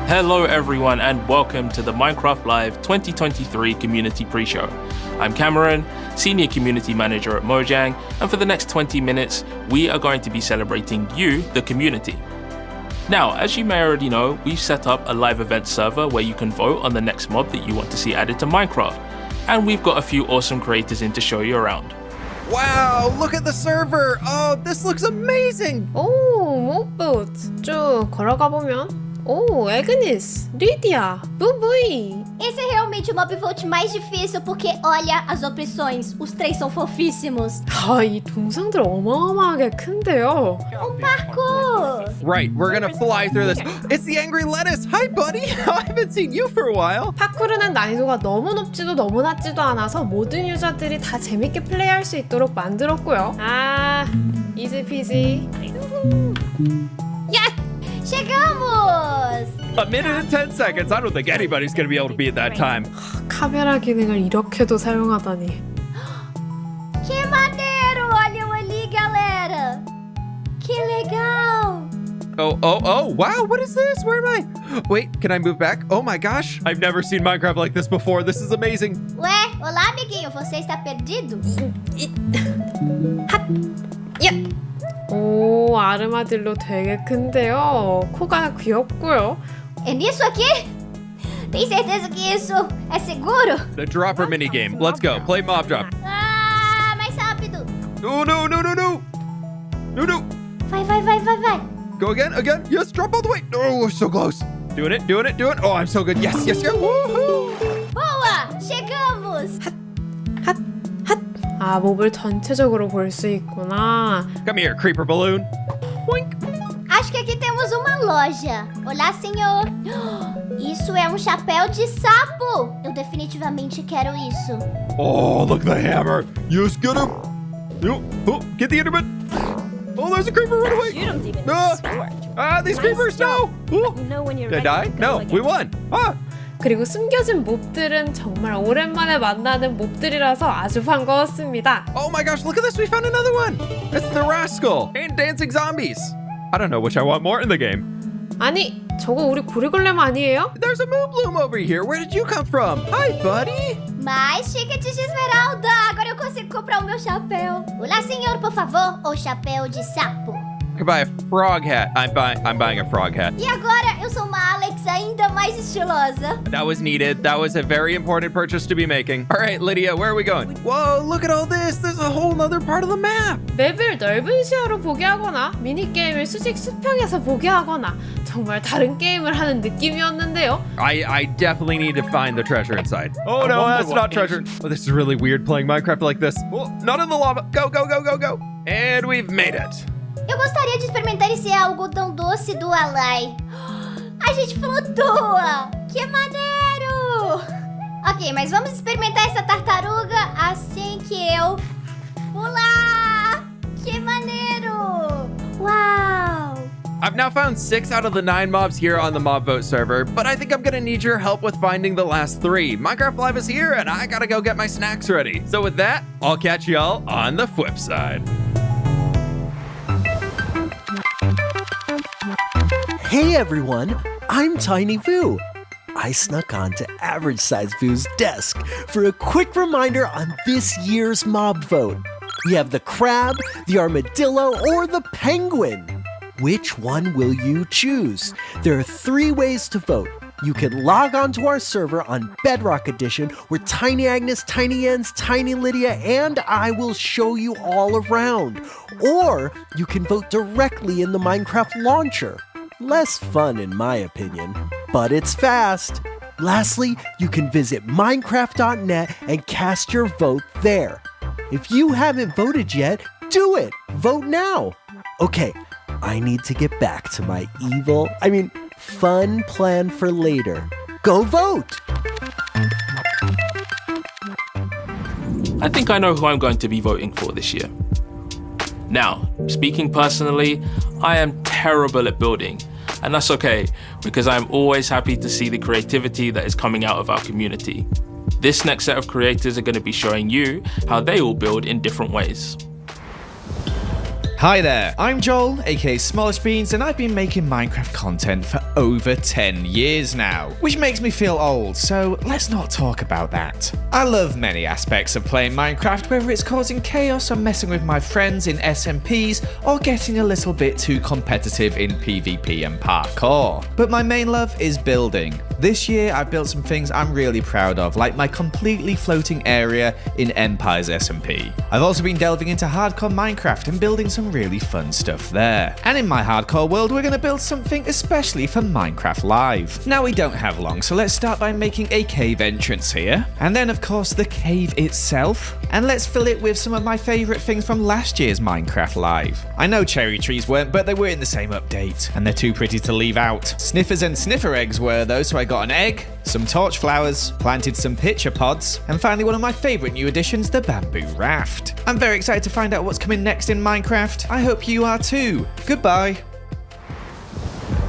Hello everyone and welcome to the Minecraft Live 2023 Community Pre-Show. I'm Cameron, Senior Community Manager at Mojang, and for the next 20 minutes, we are going to be celebrating you, the community. Now, as you may already know, we've set up a live event server where you can vote on the next mob that you want to see added to Minecraft, and we've got a few awesome creators in to show you around. Wow, look at the server! Oh, this looks amazing! 오, 몹봇 쭉 걸어가 보면 오, Agnes, Lydia, Bubui. Esse é realmente o mob vote mais difícil porque olha as opções, os três são fofíssimos. 아, 이 동상들 어마어마하게 큰데요. Parkour! Right, we're gonna fly through this. It's the Angry Lettuce! Hi, buddy! I haven't seen you for a while. 파쿠르는 난이도가 너무 높지도 너무 낮지도 않아서 모든 유저들이 다 재밌게 플레이할 수 있도록 만들었고요. 아, 이지피지. 야! Chegamos! A minute and 10 seconds. I don't think anybody's gonna be able to beat that time. 카메라 기능을 이렇게도 사용하다니. Que maneiro! Olham ali, galera! Que legal! Oh, wow, what is this? Where am I? Wait, can I move back? Oh my gosh, I've never seen Minecraft like this before. This is amazing. Ué, olá, amiguinho, você está perdido? 야! 오, 아르마딜로 되게 큰데요. 코가 귀엽고요. É nisso aqui? Tem certeza que isso é seguro? The dropper minigame. Let's go. Play mob drop. Ah, mais rápido! Oh, no. No. Vai! Go again. Yes, drop all the way. Oh, we're so close. Doing it. Oh, I'm so good. Yes. Woohoo! Boa! Chegamos! 핫! 아, 몹을 전체적으로 볼 수 있구나. Come here, creeper balloon. Boink. Acho que aqui temos uma loja. Olá, senhor. Isso é um chapéu de sapo. Eu definitivamente quero isso. Oh, look at the hammer. Yes, get him. Oh, get the Enderman. Oh, there's a creeper. Run away. You don't even These creepers, no. Oh. Did I die? No, we won. 그리고 숨겨진 몹들은 정말 오랜만에 만나는 몹들이라서 아주 반가웠습니다. Oh my gosh, look at this. We found another one. It's the Rascal and dancing zombies. I don't know which I want more in the game. 아니, 저거 우리 고리골렘 아니에요? There's a moon bloom over here. Where did you come from? Hi, buddy. Mais ticket de esmeralda. Agora eu consigo comprar o meu chapéu. Olá, senhor, por favor. O chapéu de sapo. I could buy a frog hat. I'm buying a frog hat. E agora eu sou uma Alex ainda mais estilosa. That was needed. That was a very important purchase to be making. All right, Lydia, where are we going? Whoa, look at all this. There's a whole other part of the map. 맵을 넓은 시야로 보게 하거나 미니게임을 수직 수평에서 보게 하거나 정말 다른 게임을 하는 느낌이었는데요. I definitely need to find the treasure inside. Oh no, that's not treasure. Oh, this is really weird playing Minecraft like this. Oh, not in the lava. Go. And we've made it. Eu gostaria de experimentar esse algodão doce do Alai. A gente flutua! Que maneiro! Ok, mas vamos experimentar essa tartaruga assim que eu pular! Que maneiro! Uau! I've now found 6 out of the 9 mobs here on the mob vote server, but I think I'm gonna need your help with finding the last 3. Minecraft Live is here and I gotta go get my snacks ready. So with that, I'll catch y'all on the flip side. Hey everyone, I'm Tiny Vu. I snuck on to Average Size Vu's desk for a quick reminder on this year's mob vote. We have the crab, the armadillo, or the penguin. Which one will you choose? There are 3 ways to vote. You can log on to our server on Bedrock Edition where Tiny Agnes, Tiny Jens, Tiny Lydia, and I will show you all around. Or you can vote directly in the Minecraft launcher. Less fun in my opinion, but it's fast. Lastly, you can visit Minecraft.net and cast your vote there. If you haven't voted yet, do it! Vote now! Okay, I need to get back to my fun plan for later. Go vote! I think I know who I'm going to be voting for this year. Now, speaking personally, I am terrible at building, and that's okay, because I'm always happy to see the creativity that is coming out of our community. This next set of creators are going to be showing you how they all build in different ways. Hi there, I'm Joel, aka Smallish Beans, and I've been making Minecraft content for over 10 years now, which makes me feel old, so let's not talk about that. I love many aspects of playing Minecraft, whether it's causing chaos or messing with my friends in SMPs, or getting a little bit too competitive in PvP and parkour. But my main love is building. This year I've built some things I'm really proud of, like my completely floating area in Empire's SMP. I've also been delving into hardcore Minecraft and building some really fun stuff there. And in my hardcore world, we're going to build something especially for Minecraft Live. Now we don't have long, so let's start by making a cave entrance here. And then of course the cave itself. And let's fill it with some of my favourite things from last year's Minecraft Live. I know cherry trees weren't, but they were in the same update. And they're too pretty to leave out. Sniffers and sniffer eggs were though, so I got an egg, some torch flowers, planted some pitcher pods, and finally one of my favourite new additions, the bamboo raft. I'm very excited to find out what's coming next in Minecraft. I hope you are too. Goodbye.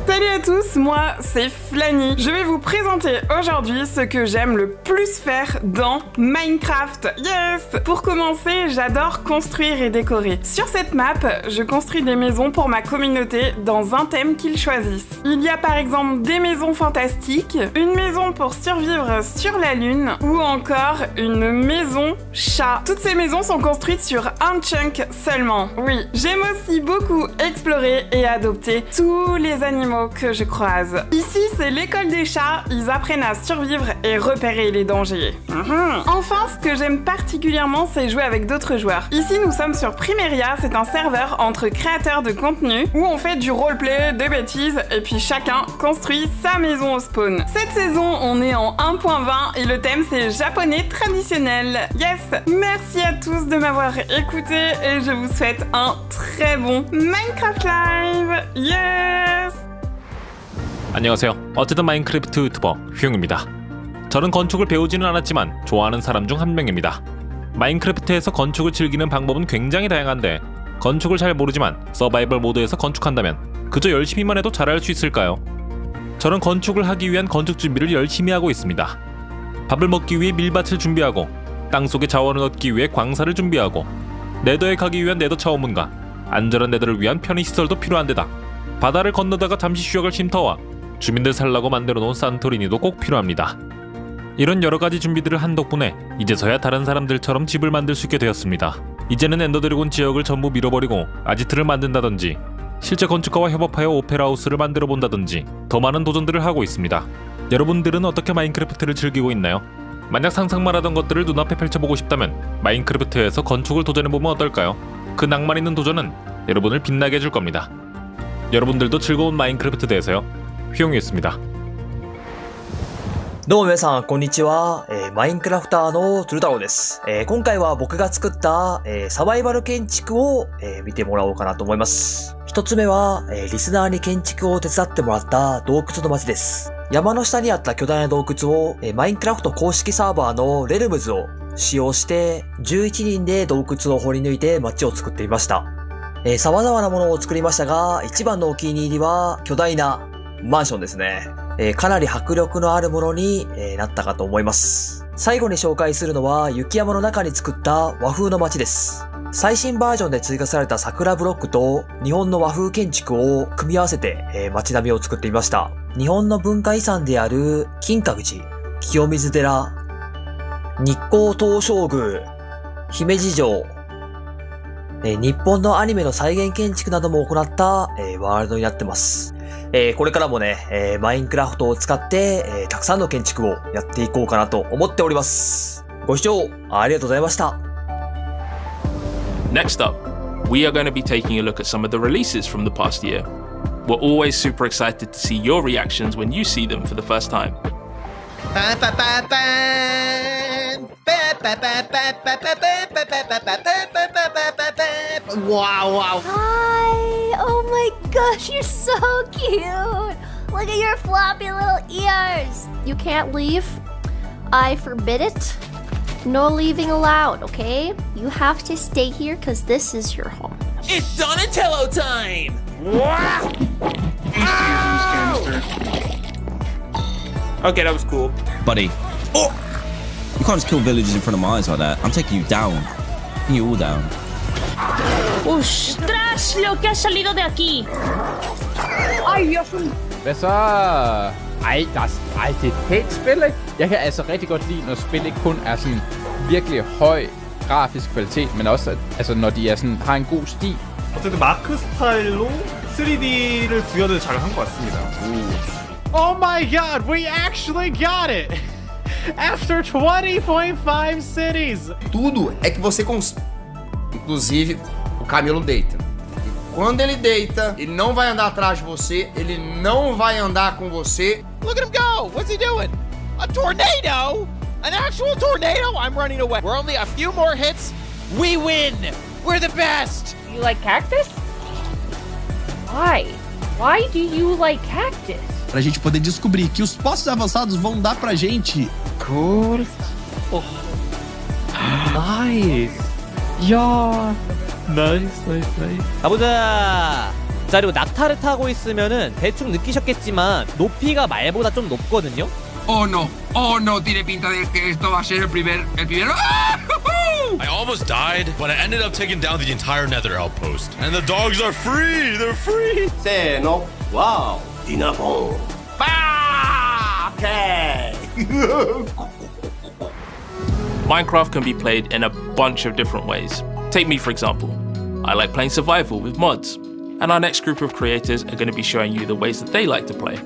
Salut à tous, moi c'est Flanny. Je vais vous présenter aujourd'hui ce que j'aime le plus faire dans Minecraft. Yes! Pour commencer, j'adore construire et décorer. Sur cette map, je construis des maisons pour ma communauté dans un thème qu'ils choisissent. Il y a par exemple des maisons fantastiques, une maison pour survivre sur la lune ou encore une maison chat. Toutes ces maisons sont construites sur un chunk seulement. Oui, j'aime aussi beaucoup explorer et adopter tous les animaux que je croise. Ici, c'est l'école des chats, ils apprennent à survivre et repérer les dangers. Enfin, ce que j'aime particulièrement, c'est jouer avec d'autres joueurs. Ici, nous sommes sur Primeria, c'est un serveur entre créateurs de contenu où on fait du roleplay, des bêtises, et puis chacun construit sa maison au spawn. Cette saison, on est en 1.20 et le thème, c'est japonais traditionnel. Yes! Merci à tous de m'avoir écouté et je vous souhaite un très bon Minecraft Live! Yes! 안녕하세요. 어쨌든 마인크래프트 유튜버 휘용입니다. 저는 건축을 배우지는 않았지만 좋아하는 사람 중 한 명입니다. 마인크래프트에서 건축을 즐기는 방법은 굉장히 다양한데 건축을 잘 모르지만 서바이벌 모드에서 건축한다면 그저 열심히만 해도 잘할 수 있을까요? 저는 건축을 하기 위한 건축 준비를 열심히 하고 있습니다. 밥을 먹기 위해 밀밭을 준비하고 땅속의 자원을 얻기 위해 광사를 준비하고 네더에 가기 위한 네더 차원문과 안전한 네더를 위한 편의시설도 필요한 데다 바다를 건너다가 잠시 쉬어갈 쉼터와 주민들 살라고 만들어 놓은 산토리니도 꼭 필요합니다. 이런 여러가지 준비들을 한 덕분에 이제서야 다른 사람들처럼 집을 만들 수 있게 되었습니다. 이제는 엔더드래곤 지역을 전부 밀어버리고 아지트를 만든다든지 실제 건축가와 협업하여 오페라하우스를 만들어 본다든지 더 많은 도전들을 하고 있습니다. 여러분들은 어떻게 마인크래프트를 즐기고 있나요? 만약 상상만 하던 것들을 눈앞에 펼쳐보고 싶다면 마인크래프트에서 건축을 도전해보면 어떨까요? 그 낭만 있는 도전은 여러분을 빛나게 해줄 겁니다. 여러분들도 즐거운 마인크래프트 되세요. 휘용이었습니다. どうも皆さん、こんにちは。マインクラフターの鶴太郎です。今回は僕が作った、サバイバル建築を、見てもらおうかなと思います。一つ目は、リスナーに建築を手伝ってもらった洞窟の街です。山の下にあった巨大な洞窟を、マインクラフト公式サーバーのレルムズを使用して、11人で洞窟を掘り抜いて街を作っていました。様々なものを作りましたが、一番のお気に入りは巨大なマンションですね。かなり迫力のあるものになったかと思います。最後に紹介するのは雪山の中に作った和風の街です。最新バージョンで追加された桜ブロックと日本の和風建築を組み合わせて街並みを作ってみました。日本の文化遺産である金閣寺、清水寺、日光東照宮、姫路城、日本のアニメの再現建築なども行ったワールドになってます。これからもね、マインクラフトを使って、たくさんの建築をやっていこうかなと思っております。ご視聴ありがとうございました。Next up, we are going to be taking a look at some of the releases from the past year. We're always super excited to see your reactions when you see them for the first time. Wow. Hi! Oh my gosh, you're so cute! Look at your floppy little ears! You can't leave. I forbid it. No leaving allowed, okay? You have to stay here because this is your home. It's Donatello time! Okay, that was cool. Buddy. Oh! You can't just kill villagers in front of my eyes like that. I'm taking you down. Taking you all down. Oh ¡Ostras! Lo que ha salido de aquí. Hvad så? Det er et pænt spil, ikke? Jeg kan altså rigtig godt lide, når spil ikke kun er sådan virkelig høj grafisk kvalitet, men også altså, når de er sådan, har en god stil. 어쨌든 마크 스타일로 3D를 구현을 잘 한 것 같습니다. Oh my god, we actually got it! After 20.5 cities! Tudo é que você inclusive, o camelo deita. Quando ele deita, ele não vai andar atrás de você, ele não vai andar com você. Look at him go! What's he doing? A tornado? An actual tornado? I'm running away. We're only a few more hits. We win! We're the best! You like cactus? Why? Why do you like cactus? Pra gente poder descobrir que os postos avançados vão dar pra gente. Cool. Oh. Nice. 야. 나이스. 가보자. 자, 그리고 낙타를 타고 있으면은 대충 느끼셨겠지만 높이가 말보다 좀 높거든요. Oh no, tiene pinta de que esto va a ser el primero. I almost died, but I ended up taking down the entire nether outpost. And the dogs are free! They're free! Say no. Wow. Dinapon. Okay. Minecraft can be played in a bunch of different ways. Take me for example. I like playing survival with mods, and our next group of creators are going to be showing you the ways that they like to play.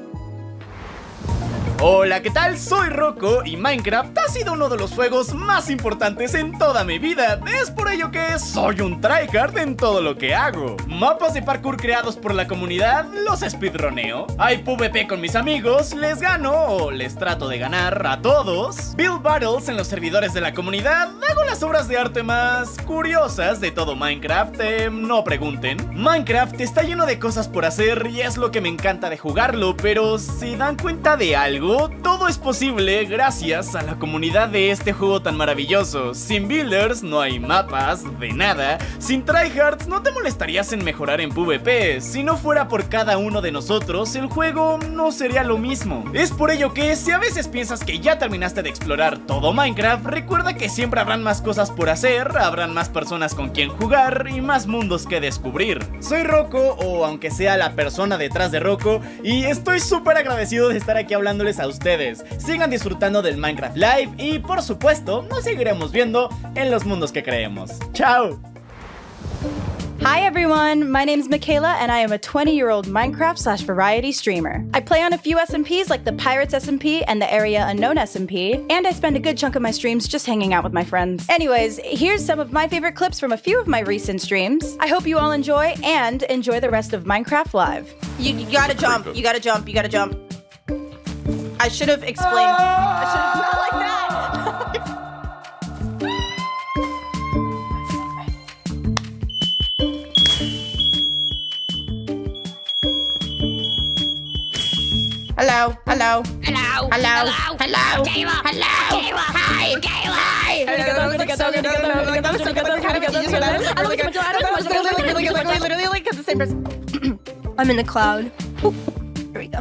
Hola, ¿qué tal? Soy Rocco y Minecraft ha sido uno de los juegos más importantes en toda mi vida. Es por ello que soy un tryhard en todo lo que hago. Mapas de parkour creados por la comunidad los speedroneo. Hay PvP con mis amigos, les gano o les trato de ganar a todos. Build battles en los servidores de la comunidad. Hago las obras de arte más curiosas de todo Minecraft, no pregunten. Minecraft está lleno de cosas por hacer y es lo que me encanta de jugarlo, pero si dan cuenta de algo, todo es posible gracias a la comunidad de este juego tan maravilloso. Sin builders no hay mapas, de nada. Sin tryhards no te molestarías en mejorar en PvP. Si no fuera por cada uno de nosotros, el juego no sería lo mismo. Es por ello que si a veces piensas que ya terminaste de explorar todo Minecraft, recuerda que siempre habrán más cosas por hacer, habrán más personas con quien jugar y más mundos que descubrir. Soy Rocco, o aunque sea la persona detrás de Rocco, y estoy súper agradecido de estar aquí hablándoles a ustedes. Sigan disfrutando del Minecraft Live y por supuesto nos seguiremos viendo en los mundos que creemos. ¡Chao! Hi everyone, my name's Michaela and I am a 20-year-old Minecraft/variety streamer. I play on a few SMPs like the Pirates SMP and the Area Unknown SMP, and I spend a good chunk of my streams just hanging out with my friends. Anyways, here's some of my favorite clips from a few of my recent streams. I hope you all enjoy and enjoy the rest of Minecraft Live. You gotta jump, you gotta jump, you gotta jump. I should have explained. I should have not like that. Hello. Hello. Hello. Hello. Hello. Hello. Hi. Hi. I literally like the same person. I'm in the cloud. Ooh, here we go.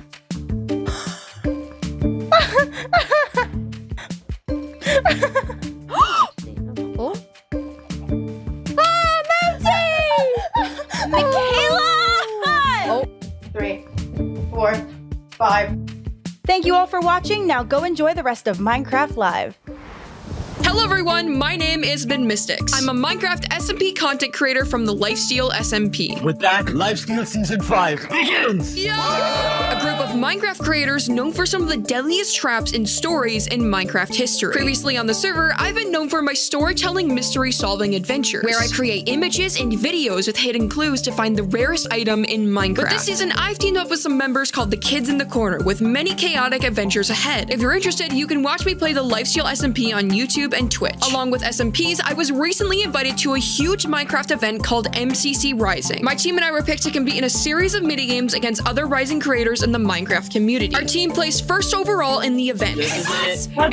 Oh. Ah, Matthew! Michaela! Oh. 3, 4, 5. Thank you all for watching. Now go enjoy the rest of Minecraft Live. Hello everyone, my name is Mystics. I'm a Minecraft SMP content creator from the Lifesteal SMP. With that, Lifesteal Season 5 begins! Yeah! A group of Minecraft creators known for some of the deadliest traps and stories in Minecraft history. Previously on the server, I've been known for my storytelling mystery-solving adventures, where I create images and videos with hidden clues to find the rarest item in Minecraft. But this season, I've teamed up with some members called the Kids in the Corner, with many chaotic adventures ahead. If you're interested, you can watch me play the Lifesteal SMP on YouTube and Twitch. Along with SMPs, I was recently invited to a huge Minecraft event called MCC Rising. My team and I were picked to compete in a series of minigames against other Rising creators in the Minecraft community. Our team placed first overall in the event. Let's go!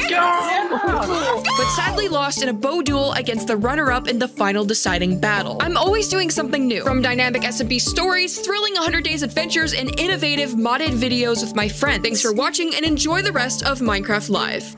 But sadly lost in a bow duel against the runner-up in the final deciding battle. I'm always doing something new, from dynamic SMP stories, thrilling 100 Days adventures, and innovative modded videos with my friends. Thanks for watching and enjoy the rest of Minecraft Live.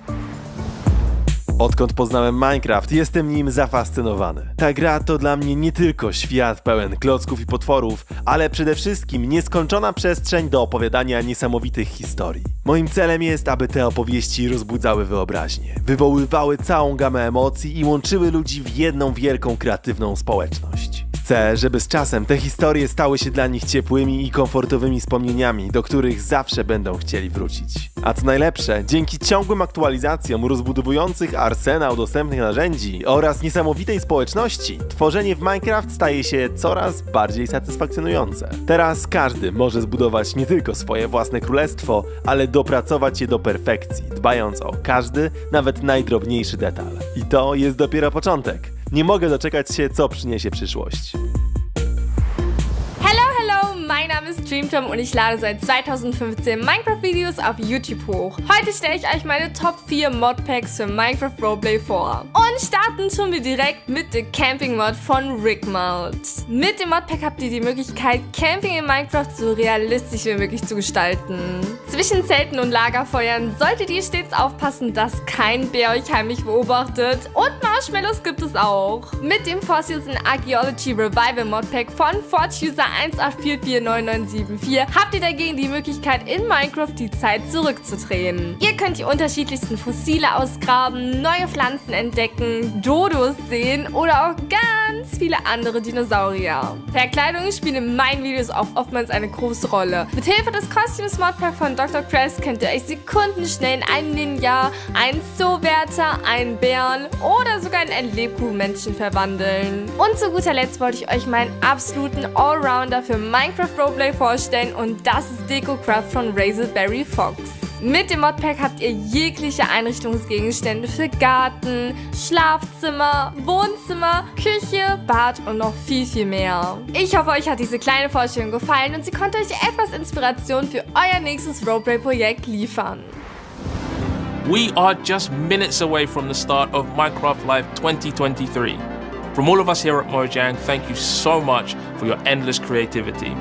Odkąd poznałem Minecraft, jestem nim zafascynowany. Ta gra to dla mnie nie tylko świat pełen klocków i potworów, ale przede wszystkim nieskończona przestrzeń do opowiadania niesamowitych historii. Moim celem jest, aby te opowieści rozbudzały wyobraźnię, wywoływały całą gamę emocji i łączyły ludzi w jedną wielką, kreatywną społeczność. Chcę, żeby z czasem te historie stały się dla nich ciepłymi i komfortowymi wspomnieniami, do których zawsze będą chcieli wrócić. A co najlepsze, dzięki ciągłym aktualizacjom rozbudowujących arsenał dostępnych narzędzi oraz niesamowitej społeczności, tworzenie w Minecraft staje się coraz bardziej satysfakcjonujące. Teraz każdy może zbudować nie tylko swoje własne królestwo, ale dopracować je do perfekcji, dbając o każdy, nawet najdrobniejszy detal. I to jest dopiero początek. Nie mogę doczekać się, co przyniesie przyszłość. Hallo, mein Name ist Dreamtom und ich lade seit 2015 Minecraft-Videos auf YouTube hoch. Heute stelle ich euch meine Top 4 Modpacks für Minecraft Roleplay vor. Und starten tun wir direkt mit dem Camping-Mod von Rickmount. Mit dem Modpack habt ihr die Möglichkeit, Camping in Minecraft so realistisch wie möglich zu gestalten. Zwischen Zelten und Lagerfeuern solltet ihr stets aufpassen, dass kein Bär euch heimlich beobachtet. Und Marshmallows gibt es auch. Mit dem Fossils and Archaeology Revival Modpack von ForgeUser 1844994 habt ihr dagegen die Möglichkeit, in Minecraft die Zeit zurückzudrehen. Ihr könnt die unterschiedlichsten Fossile ausgraben, neue Pflanzen entdecken, Dodos sehen oder auch ganz viele andere Dinosaurier. Verkleidungen spielen in meinen Videos auch oftmals eine große Rolle. Mit Hilfe des Costumes Modpack von Dr. Crest könnt ihr euch sekundenschnell in einen Ninja, einen Zoowärter, einen Bären oder sogar in ein Lebkuchenmännchen verwandeln. Und zu guter Letzt wollte ich euch meinen absoluten Allrounder für Minecraft Roleplay vorstellen und das ist DecoCraft von Razelberry Fox. Mit dem Modpack habt ihr jegliche Einrichtungsgegenstände für Garten, Schlafzimmer, Wohnzimmer, Küche, Bad und noch viel, viel mehr. Ich hoffe, euch hat diese kleine Vorstellung gefallen und sie konnte euch etwas Inspiration für euer nächstes Roleplay-Projekt liefern. We are just minutes away from the start of Minecraft Live 2023. From all of us here at Mojang, thank you so much for your endless creativity.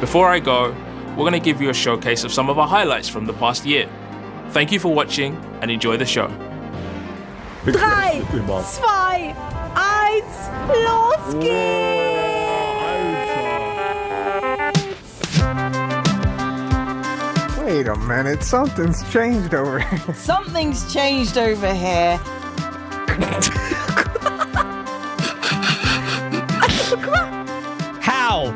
Before I go, we're going to give you a showcase of some of our highlights from the past year. Thank you for watching and enjoy the show. 3, 2, 1, los geht's! Wait a minute, something's changed over here. Something's changed over here. How?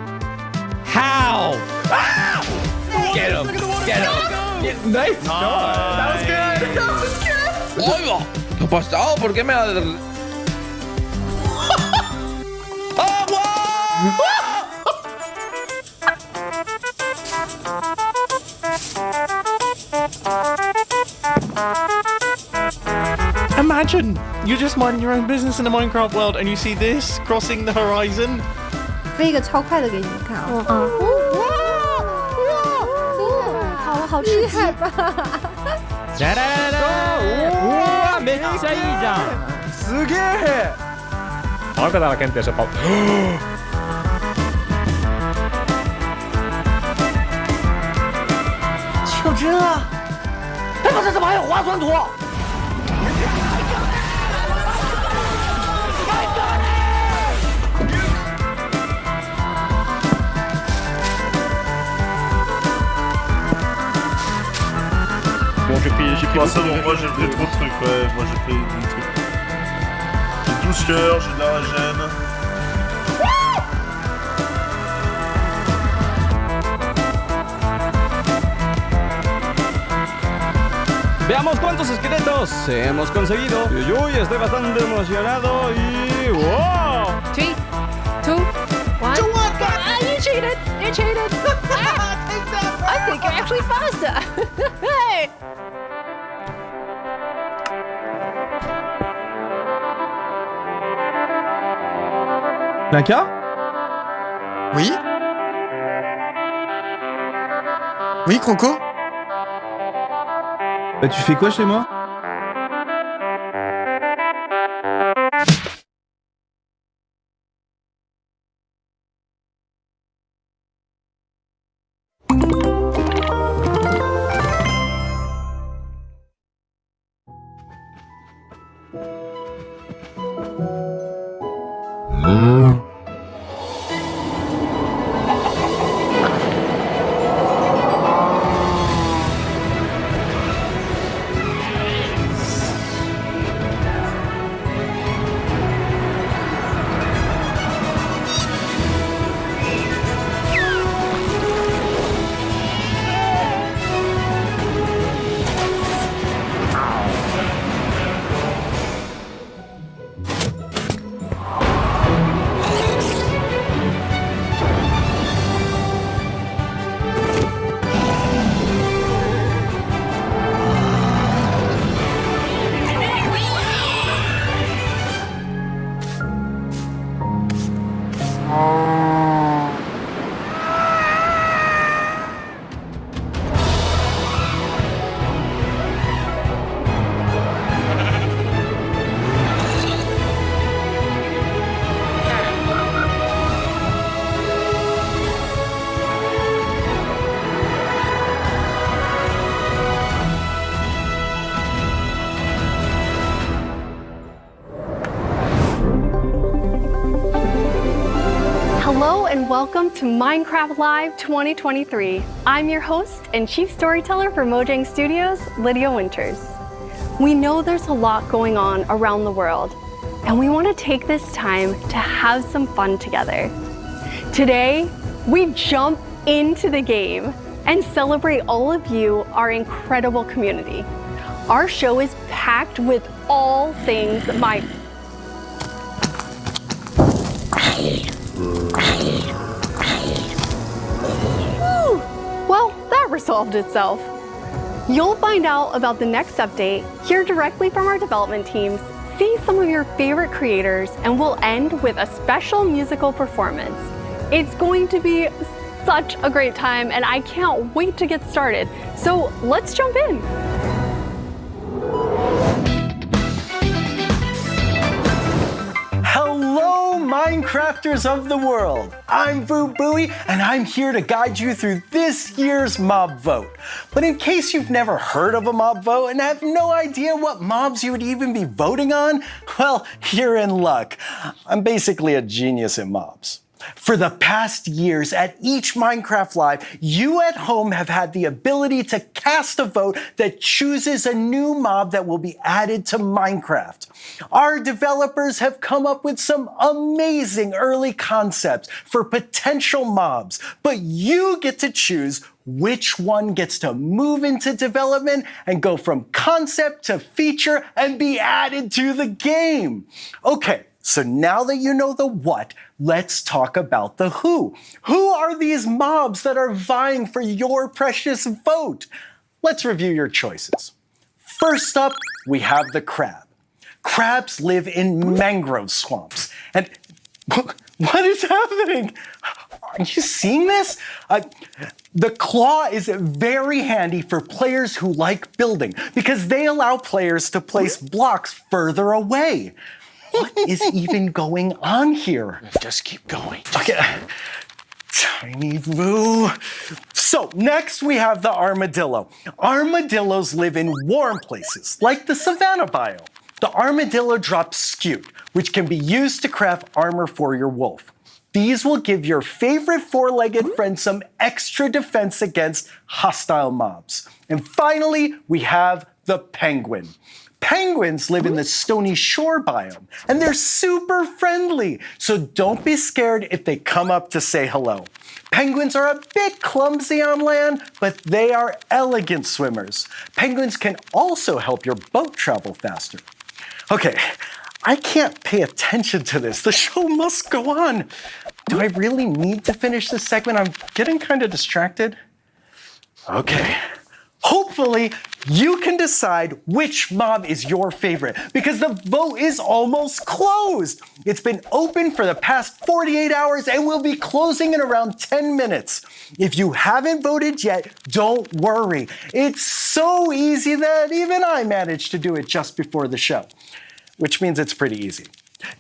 How? Ah! Get him! Get him! Nice shot. That was good. That was good. ¡Oiga! ¿Qué ha pasado? ¿Por qué me ha... Imagine you're just minding your own business in the Minecraft world and you see this crossing the horizon. 飞一个超快的给你们看啊！好厉害吧！哇，めっちゃいいじゃん。すげえ。我给大家看电视报。求真啊！哎，不是，怎么还有划船图？Bon, j'ai pris ça, donc moi j'ai pris trop de trucs, ouais, moi j'ai pris des trucs. J'ai 12 cœurs, j'ai de la régène. Veamos cuántos esqueletos hemos conseguido. Uy, estoy bastante emocionado y... ¡Wow! 3, 2, 1. You cheated! You cheated! I think you're actually faster! Hey! Naka? Oui? Oui, Croco? Bah tu fais quoi chez moi? Welcome to Minecraft Live 2023. I'm your host and chief storyteller for Mojang Studios, Lydia Winters. We know there's a lot going on around the world, and we want to take this time to have some fun together. Today, we jump into the game and celebrate all of you, our incredible community. Our show is packed with all things Minecraft. Well, that resolved itself. You'll find out about the next update, hear directly from our development teams, see some of your favorite creators, and we'll end with a special musical performance. It's going to be such a great time, and I can't wait to get started. So let's jump in. Hello, Minecrafters of the world! I'm Boo Booey, and I'm here to guide you through this year's mob vote. But in case you've never heard of a mob vote and have no idea what mobs you would even be voting on, well, you're in luck. I'm basically a genius at mobs. For the past years, at each Minecraft Live, you at home have had the ability to cast a vote that chooses a new mob that will be added to Minecraft. Our developers have come up with some amazing early concepts for potential mobs, but you get to choose which one gets to move into development and go from concept to feature and be added to the game. Okay. So now that you know the what, let's talk about the who. Who are these mobs that are vying for your precious vote? Let's review your choices. First up, we have the crab. Crabs live in mangrove swamps. And what is happening? Are you seeing this? The claw is very handy for players who like building because they allow players to place blocks further away. What is even going on here? Just keep going. Okay. Tiny Boo. So next we have the armadillo. Armadillos live in warm places, like the savanna biome. The armadillo drops scute, which can be used to craft armor for your wolf. These will give your favorite four-legged friend some extra defense against hostile mobs. And finally, we have the penguin. Penguins live in the stony shore biome, and they're super friendly, so don't be scared if they come up to say hello. Penguins are a bit clumsy on land, but they are elegant swimmers. Penguins can also help your boat travel faster. Okay, I can't pay attention to this. The show must go on. Do I really need to finish this segment? I'm getting kind of distracted. Okay. Hopefully, you can decide which mob is your favorite because the vote is almost closed. It's been open for the past 48 hours and will be closing in around 10 minutes. If you haven't voted yet, don't worry. It's so easy that even I managed to do it just before the show, which means it's pretty easy.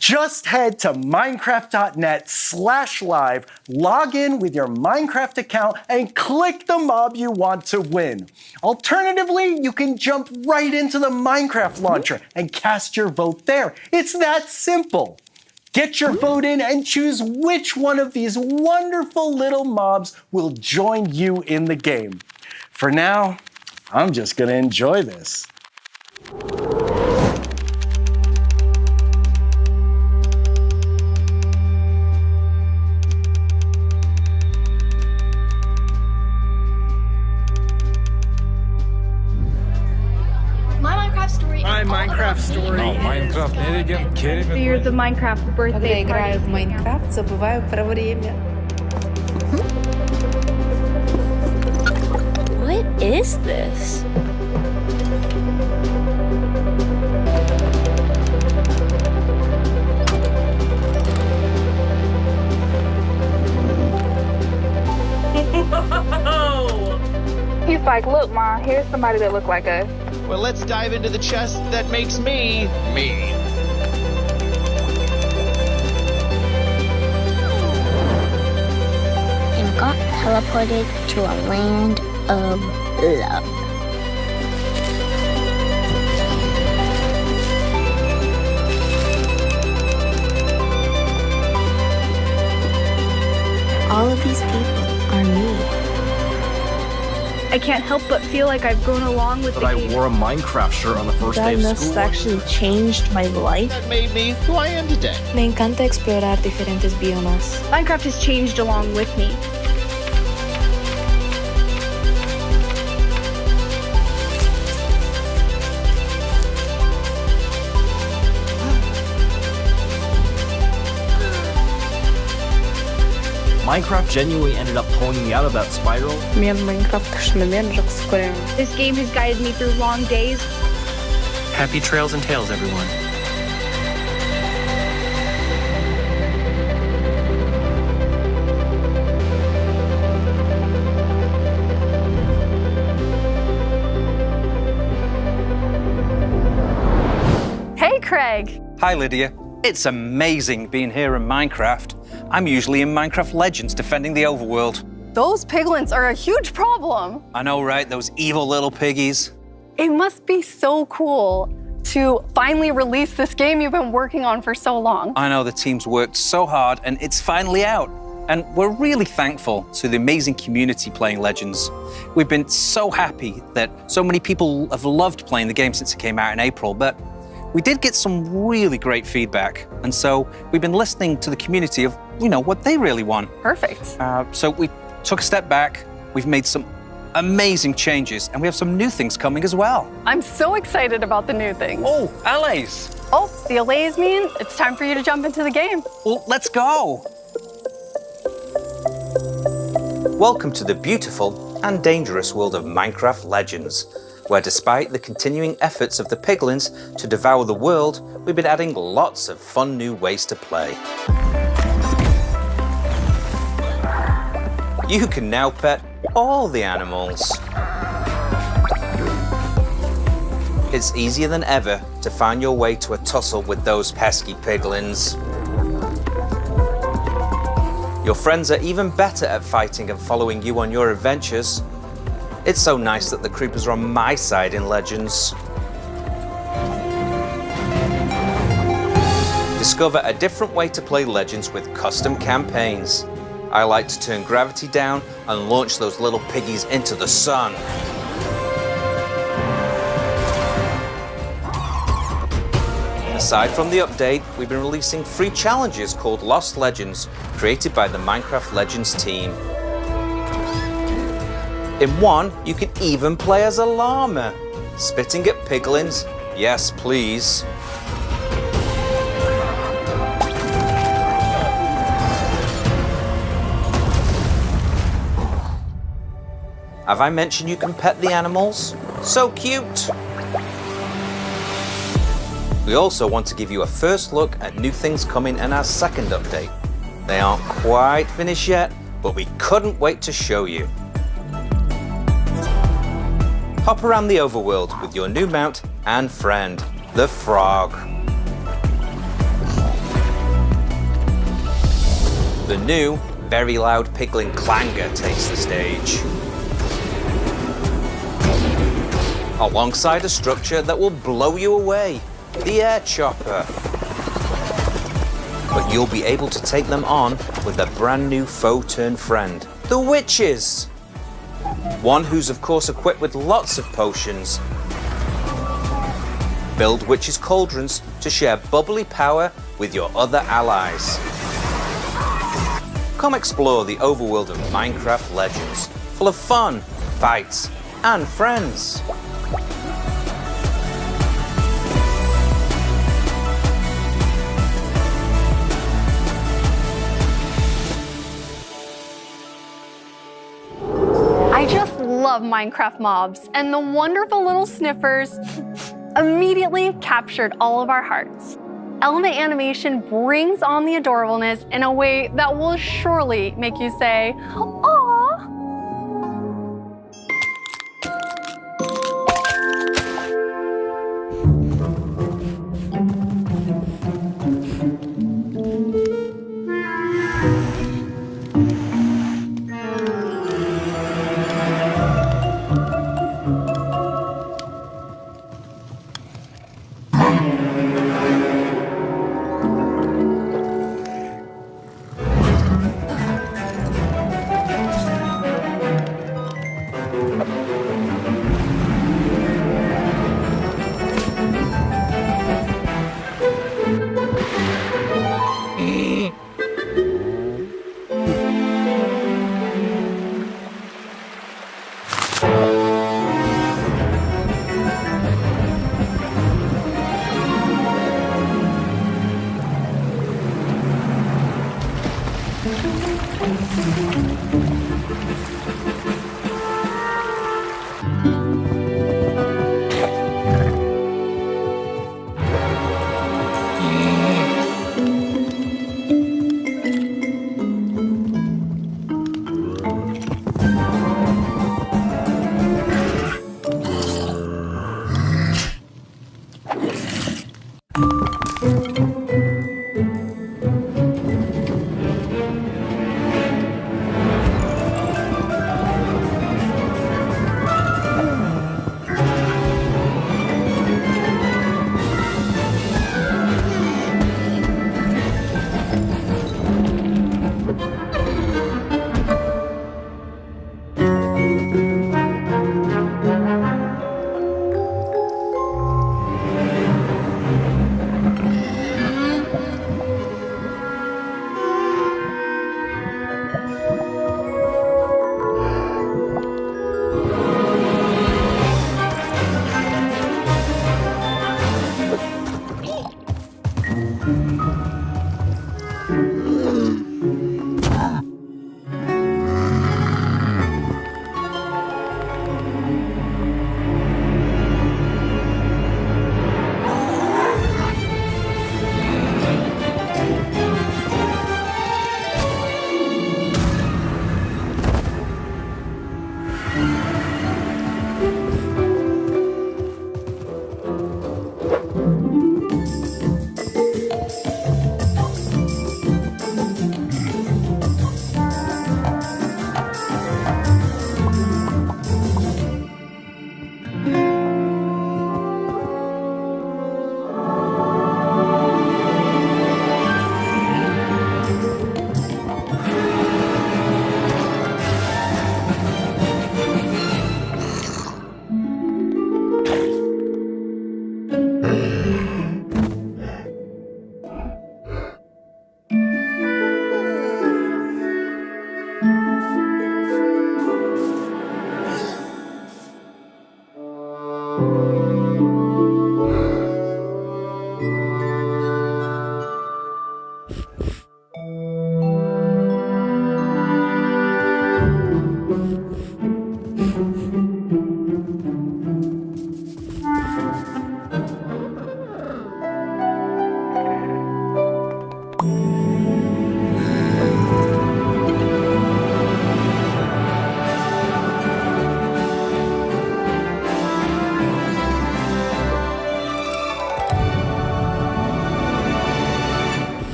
Just head to minecraft.net/live, log in with your Minecraft account, and click the mob you want to win. Alternatively, you can jump right into the Minecraft launcher and cast your vote there. It's that simple. Get your vote in and choose which one of these wonderful little mobs will join you in the game. For now, I'm just gonna enjoy this. Minecraft story. No, Minecraft не реген, керемет. You're the Minecraft birthday Когда играю party. в Майнкрафт, забываю про время. What is this? He's like, look, Mom, here's somebody that look like us. Well, let's dive into the chest that makes me me. And got teleported to a land of love. All of these people are me. I can't help but feel like I've grown along with But the I game. wore a Minecraft shirt on the first day of Magnus school. actually changed my life. That made me who I am today. Me encanta explorar diferentes biomas. Minecraft has changed along with me. Minecraft genuinely ended up pulling me out of that spiral. This game has guided me through long days. Happy trails and tales, everyone. Hey, Craig. Hi, Lydia. It's amazing being here in Minecraft. I'm usually in Minecraft Legends defending the overworld. Those piglins are a huge problem. I know, right? Those evil little piggies. It must be so cool to finally release this game you've been working on for so long. I know the team's worked so hard and it's finally out. And we're really thankful to the amazing community playing Legends. We've been so happy that so many people have loved playing the game since it came out in April, but we did get some really great feedback. And so we've been listening to the community of, what they really want. Perfect. So we took a step back. We've made some amazing changes and we have some new things coming as well. I'm so excited about the new things. Oh, allays. Oh, the allays mean it's time for you to jump into the game. Well, let's go. Welcome to the beautiful and dangerous world of Minecraft Legends, where despite the continuing efforts of the piglins to devour the world, we've been adding lots of fun new ways to play. You can now pet all the animals. It's easier than ever to find your way to a tussle with those pesky piglins. Your friends are even better at fighting and following you on your adventures. It's so nice that the creepers are on my side in Legends. Discover a different way to play Legends with custom campaigns. I like to turn gravity down and launch those little piggies into the sun. Aside from the update, we've been releasing free challenges called Lost Legends, created by the Minecraft Legends team. In one, you can even play as a llama. Spitting at piglins? Yes, please. Have I mentioned you can pet the animals? So cute! We also want to give you a first look at new things coming in our second update. They aren't quite finished yet, but we couldn't wait to show you. Hop around the overworld with your new mount and friend, the frog. The new, very loud piglin clanger takes the stage. Alongside a structure that will blow you away, the air chopper. But you'll be able to take them on with a brand new foe-turned friend, the witches. One who's of course equipped with lots of potions. Build witches' cauldrons to share bubbly power with your other allies. Come explore the overworld of Minecraft Legends, full of fun, fights, and friends. I just love Minecraft mobs, and the wonderful little sniffers immediately captured all of our hearts. Element animation brings on the adorableness in a way that will surely make you say, "Aww."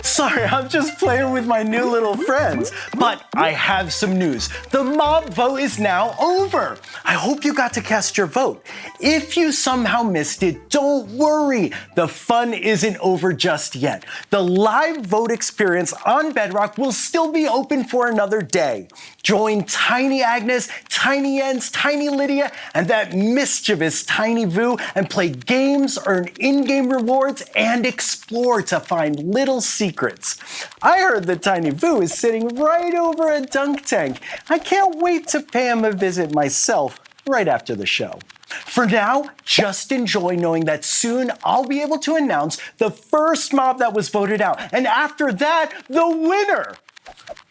Sorry, I'm just playing with my new little friends. But I have some news. The mob vote is now over. I hope you got to cast your vote. If you somehow missed it, don't worry. The fun isn't over just yet. The live vote experience on Bedrock will still be open for another day. Join Tiny Agnes, Tiny Jens, Tiny Lydia, and that mischievous Tiny Vu and play games, earn in-game rewards, and explore to find little secrets. I heard that Tiny Vu is sitting right over a dunk tank. I can't wait to pay him a visit myself right after the show. For now, just enjoy knowing that soon I'll be able to announce the first mob that was voted out, and after that, the winner.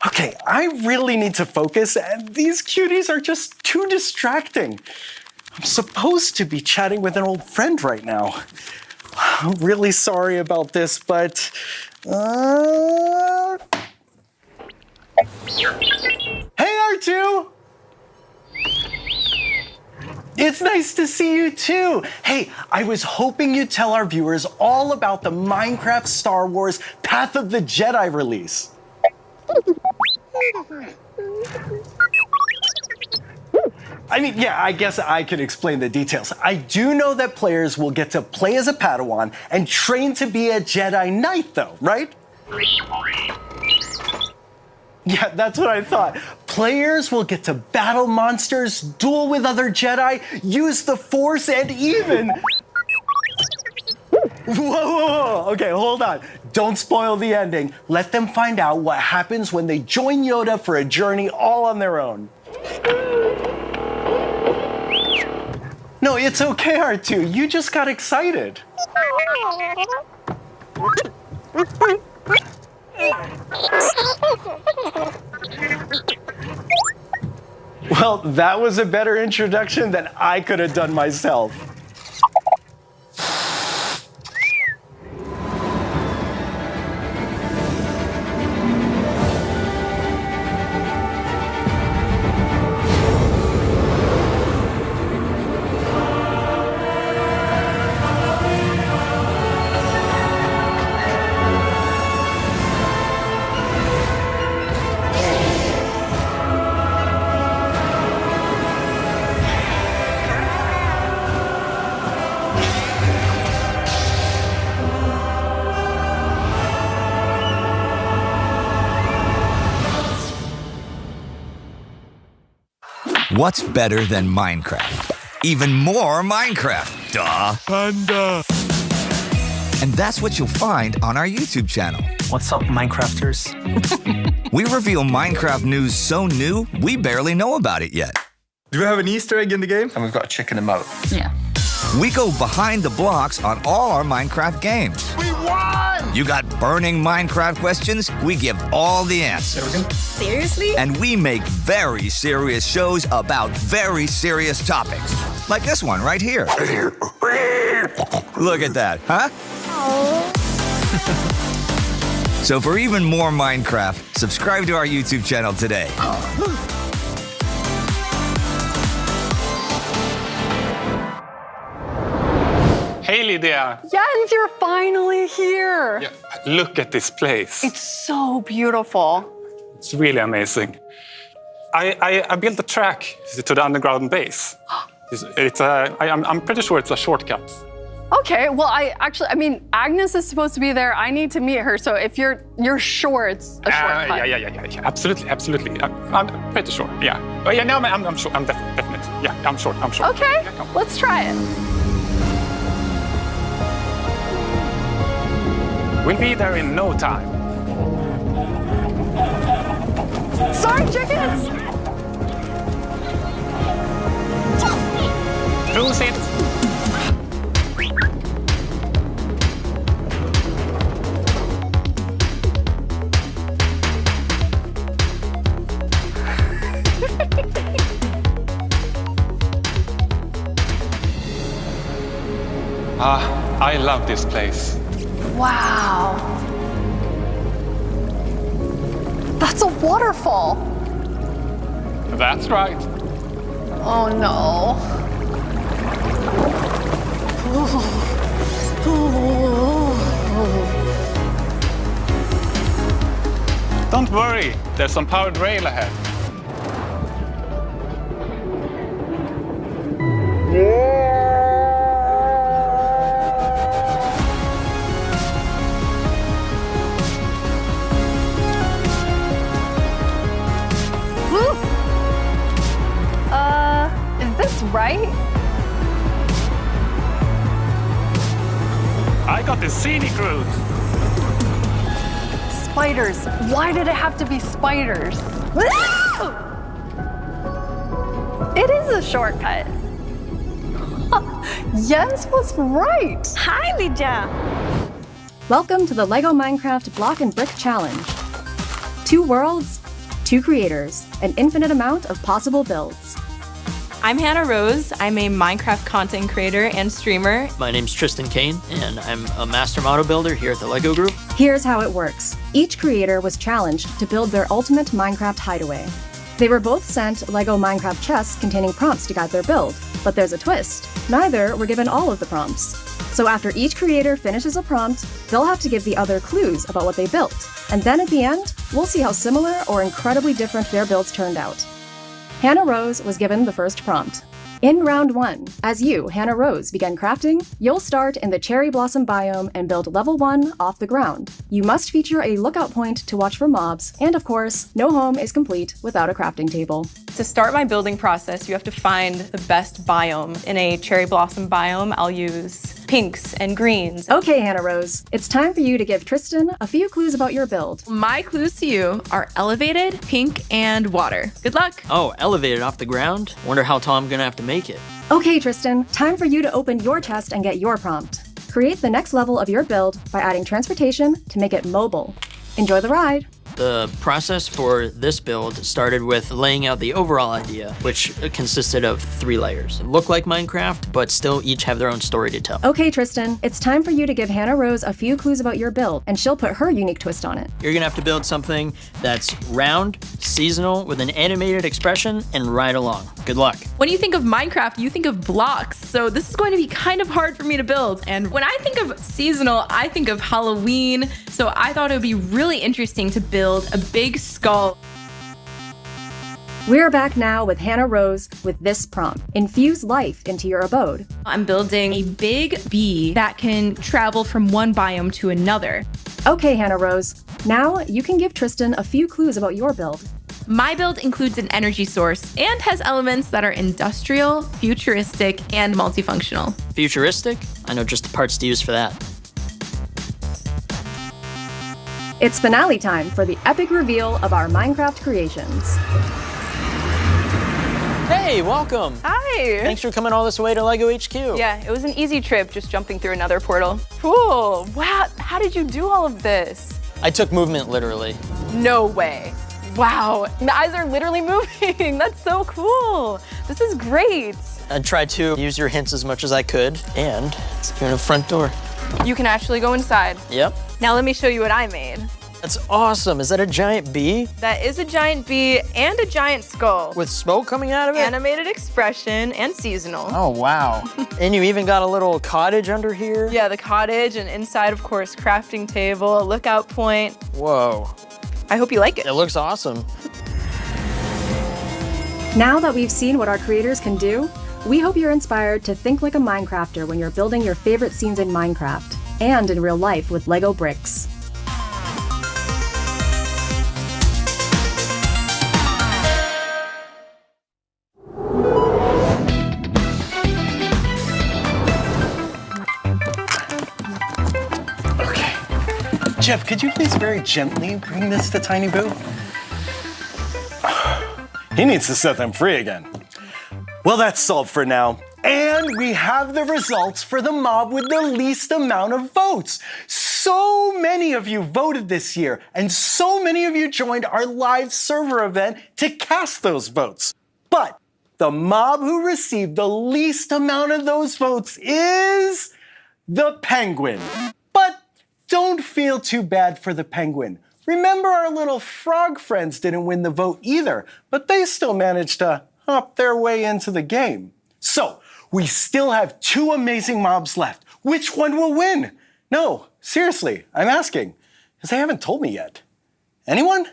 Okay, I really need to focus, and these cuties are just too distracting. I'm supposed to be chatting with an old friend right now. I'm really sorry about this, but... Hey, R2! It's nice to see you too. Hey, I was hoping you'd tell our viewers all about the Minecraft Star Wars Path of the Jedi release. I mean, yeah, I guess I could explain the details. I do know that players will get to play as a Padawan and train to be a Jedi Knight, though, right? Yeah, that's what I thought. Players will get to battle monsters, duel with other Jedi, use the Force, and even... Whoa. Okay, hold on. Don't spoil the ending. Let them find out what happens when they join Yoda for a journey all on their own. No, it's okay, R2. You just got excited. Well, that was a better introduction than I could have done myself. What's better than Minecraft? Even more Minecraft, duh. Panda. And that's what you'll find on our YouTube channel. What's up, Minecrafters? We reveal Minecraft news so new, we barely know about it yet. Do we have an Easter egg in the game? And we've got a chicken emote. Yeah. We go behind the blocks on all our Minecraft games. We won! You got burning Minecraft questions? We give all the answers. Seriously? And we make very serious shows about very serious topics. Like this one right here. Look at that, huh? So for even more Minecraft, subscribe to our YouTube channel today. Hey, Lydia. Jens, you're finally here. Yeah, look at this place. It's so beautiful. It's really amazing. I built a track to the underground base. I'm pretty sure it's a shortcut. Okay, well, I mean, Agnes is supposed to be there. I need to meet her. So if you're sure it's a shortcut. Yeah. Absolutely. I'm pretty sure. Yeah. No, I'm sure. I'm definite. Yeah, I'm sure. Okay, Yeah, let's try it. We'll be there in no time. Sorry, chickens! Cruise it! I love this place. Wow. That's a waterfall. That's right. Oh no. Don't worry, there's some powered rail ahead. Is this right? I got the scenic route. Spiders. Why did it have to be spiders? It is a shortcut. Jens was right. Hi, Lydia. Welcome to the LEGO Minecraft Block and Brick Challenge. 2 worlds, 2 creators, an infinite amount of possible builds. I'm Hannah Rose. I'm a Minecraft content creator and streamer. My name's Tristan Kane, and I'm a master model builder here at the LEGO Group. Here's how it works. Each creator was challenged to build their ultimate Minecraft hideaway. They were both sent LEGO Minecraft chests containing prompts to guide their build, but there's a twist. Neither were given all of the prompts. So after each creator finishes a prompt, they'll have to give the other clues about what they built. And then at the end, we'll see how similar or incredibly different their builds turned out. Hannah Rose was given the first prompt. In round 1, as you, Hannah Rose, begin crafting, you'll start in the cherry blossom biome and build level 1 off the ground. You must feature a lookout point to watch for mobs, and of course, no home is complete without a crafting table. To start my building process, you have to find the best biome. In a cherry blossom biome, I'll use pinks and greens. Okay, Hannah Rose, it's time for you to give Tristan a few clues about your build. My clues to you are elevated, pink, and water. Good luck. Oh, elevated off the ground? Wonder how tall I'm gonna have to make it. Okay, Tristan, time for you to open your chest and get your prompt. Create the next level of your build by adding transportation to make it mobile. Enjoy the ride. The process for this build started with laying out the overall idea, which consisted of 3 layers. It looked like Minecraft, but still each have their own story to tell. Okay, Tristan, it's time for you to give Hannah Rose a few clues about your build, and she'll put her unique twist on it. You're gonna have to build something that's round, seasonal, with an animated expression, and ride along. Good luck. When you think of Minecraft, you think of blocks, so this is going to be kind of hard for me to build. And when I think of seasonal, I think of Halloween, so I thought it would be really interesting to build a big skull. We're back now with Hannah Rose with this prompt. Infuse life into your abode. I'm building a big bee that can travel from one biome to another. Okay, Hannah Rose. Now you can give Tristan a few clues about your build. My build includes an energy source and has elements that are industrial, futuristic, and multifunctional. Futuristic? I know just the parts to use for that. It's finale time for the epic reveal of our Minecraft creations. Hey, welcome. Hi. Thanks for coming all this way to LEGO HQ. Yeah, it was an easy trip, just jumping through another portal. Cool. Wow, how did you do all of this? I took movement literally. No way. Wow, my eyes are literally moving. That's so cool. This is great. I tried to use your hints as much as I could, and you're in the front door. You can actually go inside. Yep. Now let me show you what I made. That's awesome. Is that a giant bee? That is a giant bee and a giant skull. With smoke coming out of it? Animated expression and seasonal. Oh, wow. And you even got a little cottage under here? Yeah, the cottage, and inside, of course, crafting table, a lookout point. Whoa. I hope you like it. It looks awesome. Now that we've seen what our creators can do, we hope you're inspired to think like a Minecrafter when you're building your favorite scenes in Minecraft and in real life with LEGO bricks. Jeff, could you please very gently bring this to Tiny Boo? He needs to set them free again. Well, that's solved for now. And we have the results for the mob with the least amount of votes. So many of you voted this year, and so many of you joined our live server event to cast those votes. But the mob who received the least amount of those votes is the penguin. But don't feel too bad for the penguin. Remember, our little frog friends didn't win the vote either, but they still managed to hop their way into the game. So, we still have 2 amazing mobs left. Which one will win? No, seriously, I'm asking, because they haven't told me yet. Anyone?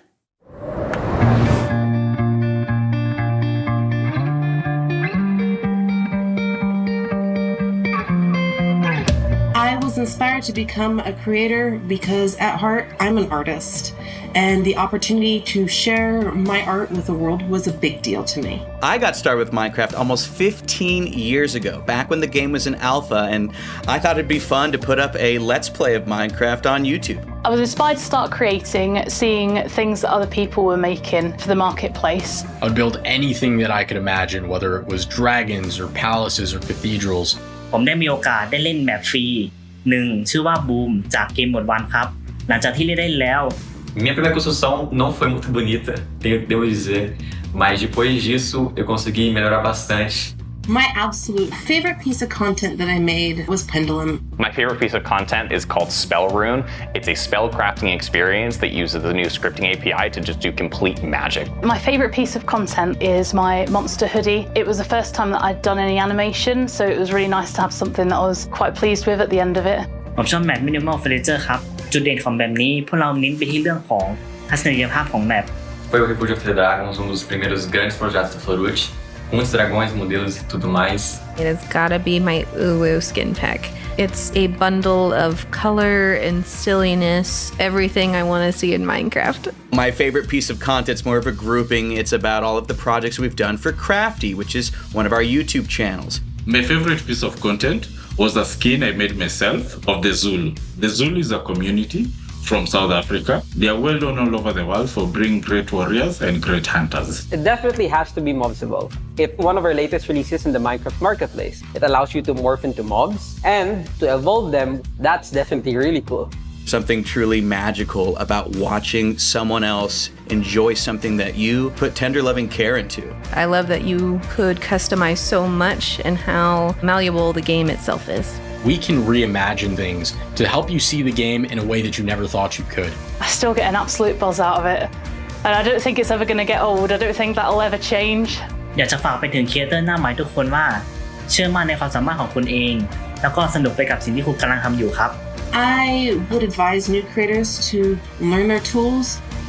I was inspired to become a creator because at heart, I'm an artist. And the opportunity to share my art with the world was a big deal to me. I got started with Minecraft almost 15 years ago, back when the game was in alpha, and I thought it'd be fun to put up a Let's Play of Minecraft on YouTube. I was inspired to start creating, seeing things that other people were making for the marketplace. I would build anything that I could imagine, whether it was dragons or palaces or cathedrals. ผมได้มีโอกาสได้เล่นแมปฟรีหนึ่งชื่อว่าบูมจากเกมหมดวันครับหลังจากที่เล่นได้แล้ว Minha primeira construção não foi muito bonita, devo dizer, mas depois disso eu consegui melhorar bastante. My absolute favorite piece of content that I made was Pendulum. My favorite piece of content is called Spell Rune. It's a spell crafting experience that uses the new scripting API to just do complete magic. My favorite piece of content is my monster hoodie. It was the first time that I'd done any animation, so it was really nice to have something that I was quite pleased with at the end of it. ผมชอบแมป Minimal Furniture ครับจุดเด่นของแบบนี้พวกเราเน้นไปที่เรื่องของทัศนียภาพของแมป Foi o Refúgio of the Dragons, dos primeiros grandes projetos do Florut. Muitos dragões, modelos e tudo mais. It has gotta be my Uwu skin pack. It's a bundle of color and silliness, everything I want to see in Minecraft. My favorite piece of content is more of a grouping. It's about all of the projects we've done for Crafty, which is one of our YouTube channels. My favorite piece of content was a skin I made myself of the Zulu. The Zulu is a community from South Africa. They are well known all over the world for being great warriors and great hunters. It definitely has to be mobsable. It's one of our latest releases in the Minecraft marketplace. It allows you to morph into mobs and to evolve them. That's definitely really cool. Something truly magical about watching someone else enjoy something that you put tender loving care into. I love that you could customize so much and how malleable the game itself is. We can reimagine things to help you see the game in a way that you never thought you could. I still get an absolute buzz out of it. And I don't think it's ever going to get old. I don't think that'll ever change. อยากจะฝากไปถึงครีเอเตอร์หน้าใหม่ทุกคนว่าเชื่อมั่นในความสามารถของคุณเองแล้วก็สนุกไปกับสิ่งที่คุณกำลังทำอยู่ครับ I would advise new creators to learn their tools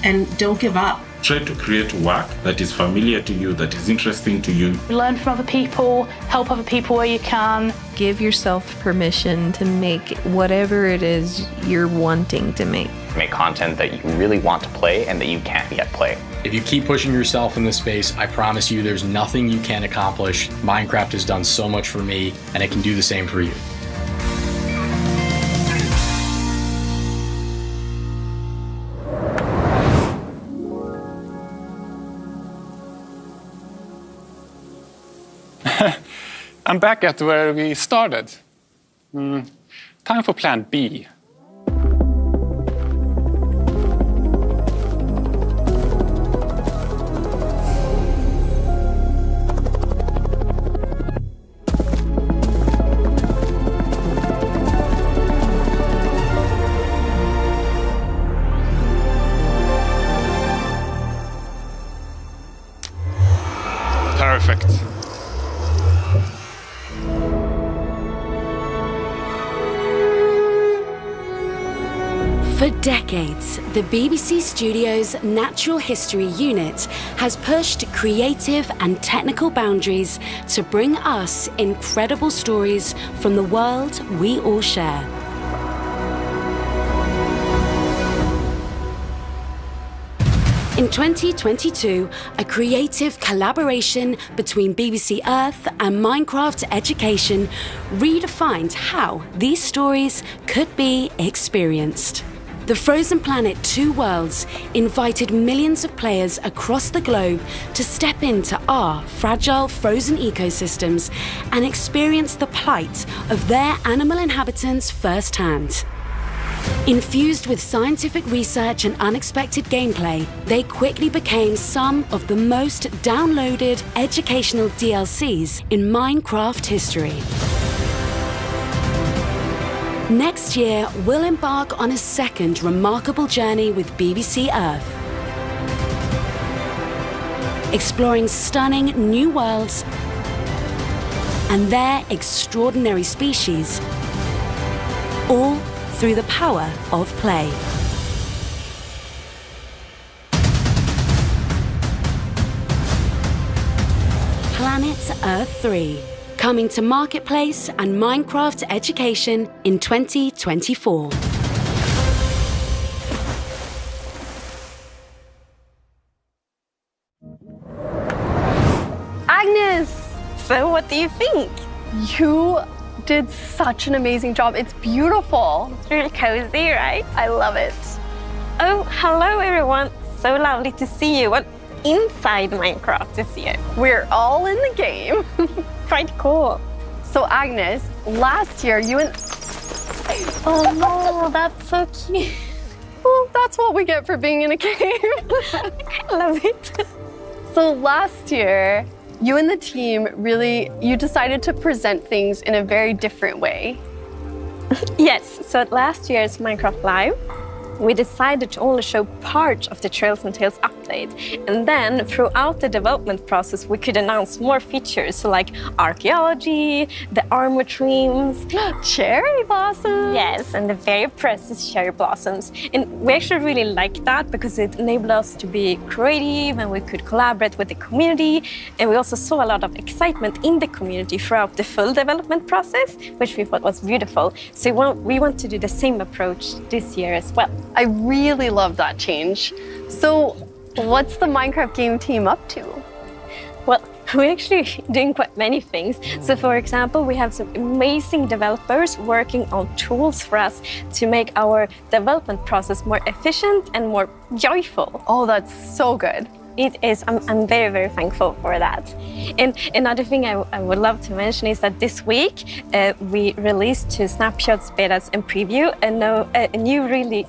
and don't give up. Try to create work that is familiar to you, that is interesting to you. Learn from other people, help other people where you can. Give yourself permission to make whatever it is you're wanting to make. Make content that you really want to play and that you can't yet play. If you keep pushing yourself in this space, I promise you there's nothing you can't accomplish. Minecraft has done so much for me, and it can do the same for you. I'm back at where we started. Time for plan B. Perfect. For decades, the BBC Studios Natural History Unit has pushed creative and technical boundaries to bring us incredible stories from the world we all share. In 2022, a creative collaboration between BBC Earth and Minecraft Education redefined how these stories could be experienced. the Frozen Planet 2 Worlds invited millions of players across the globe to step into our fragile frozen ecosystems and experience the plight of their animal inhabitants firsthand. Infused with scientific research and unexpected gameplay, they quickly became some of the most downloaded educational DLCs in Minecraft history. Next year, we'll embark on a second remarkable journey with BBC Earth, exploring stunning new worlds and their extraordinary species, all through the power of play. Planet Earth 3, coming to Marketplace and Minecraft Education in 2024. Agnes! So what do you think? You did such an amazing job. It's beautiful. It's really cozy, right? I love it. Oh, hello everyone. So lovely to see you. What inside Minecraft this year? We're all in the game. Quite cool. So Agnes, last year you and... Oh no, that's so cute. Well, that's what we get for being in a game. I love it. So last year, you and the team you decided to present things in a very different way. Yes, so at last year's Minecraft Live, we decided to only show part of the Trails and Tales update. And then throughout the development process, we could announce more features, so like archaeology, the armor trims, cherry blossoms. Yes, and the very precious cherry blossoms. And we actually really liked that because it enabled us to be creative and we could collaborate with the community. And we also saw a lot of excitement in the community throughout the full development process, which we thought was beautiful. So we want to do the same approach this year as well. I really love that change. So what's the Minecraft game team up to? Well, we're actually doing quite many things. So for example, we have some amazing developers working on tools for us to make our development process more efficient and more joyful. Oh, that's so good. It is. I'm very, very thankful for that. And another thing I would love to mention is that this week we released 2 snapshots, betas, and preview a new really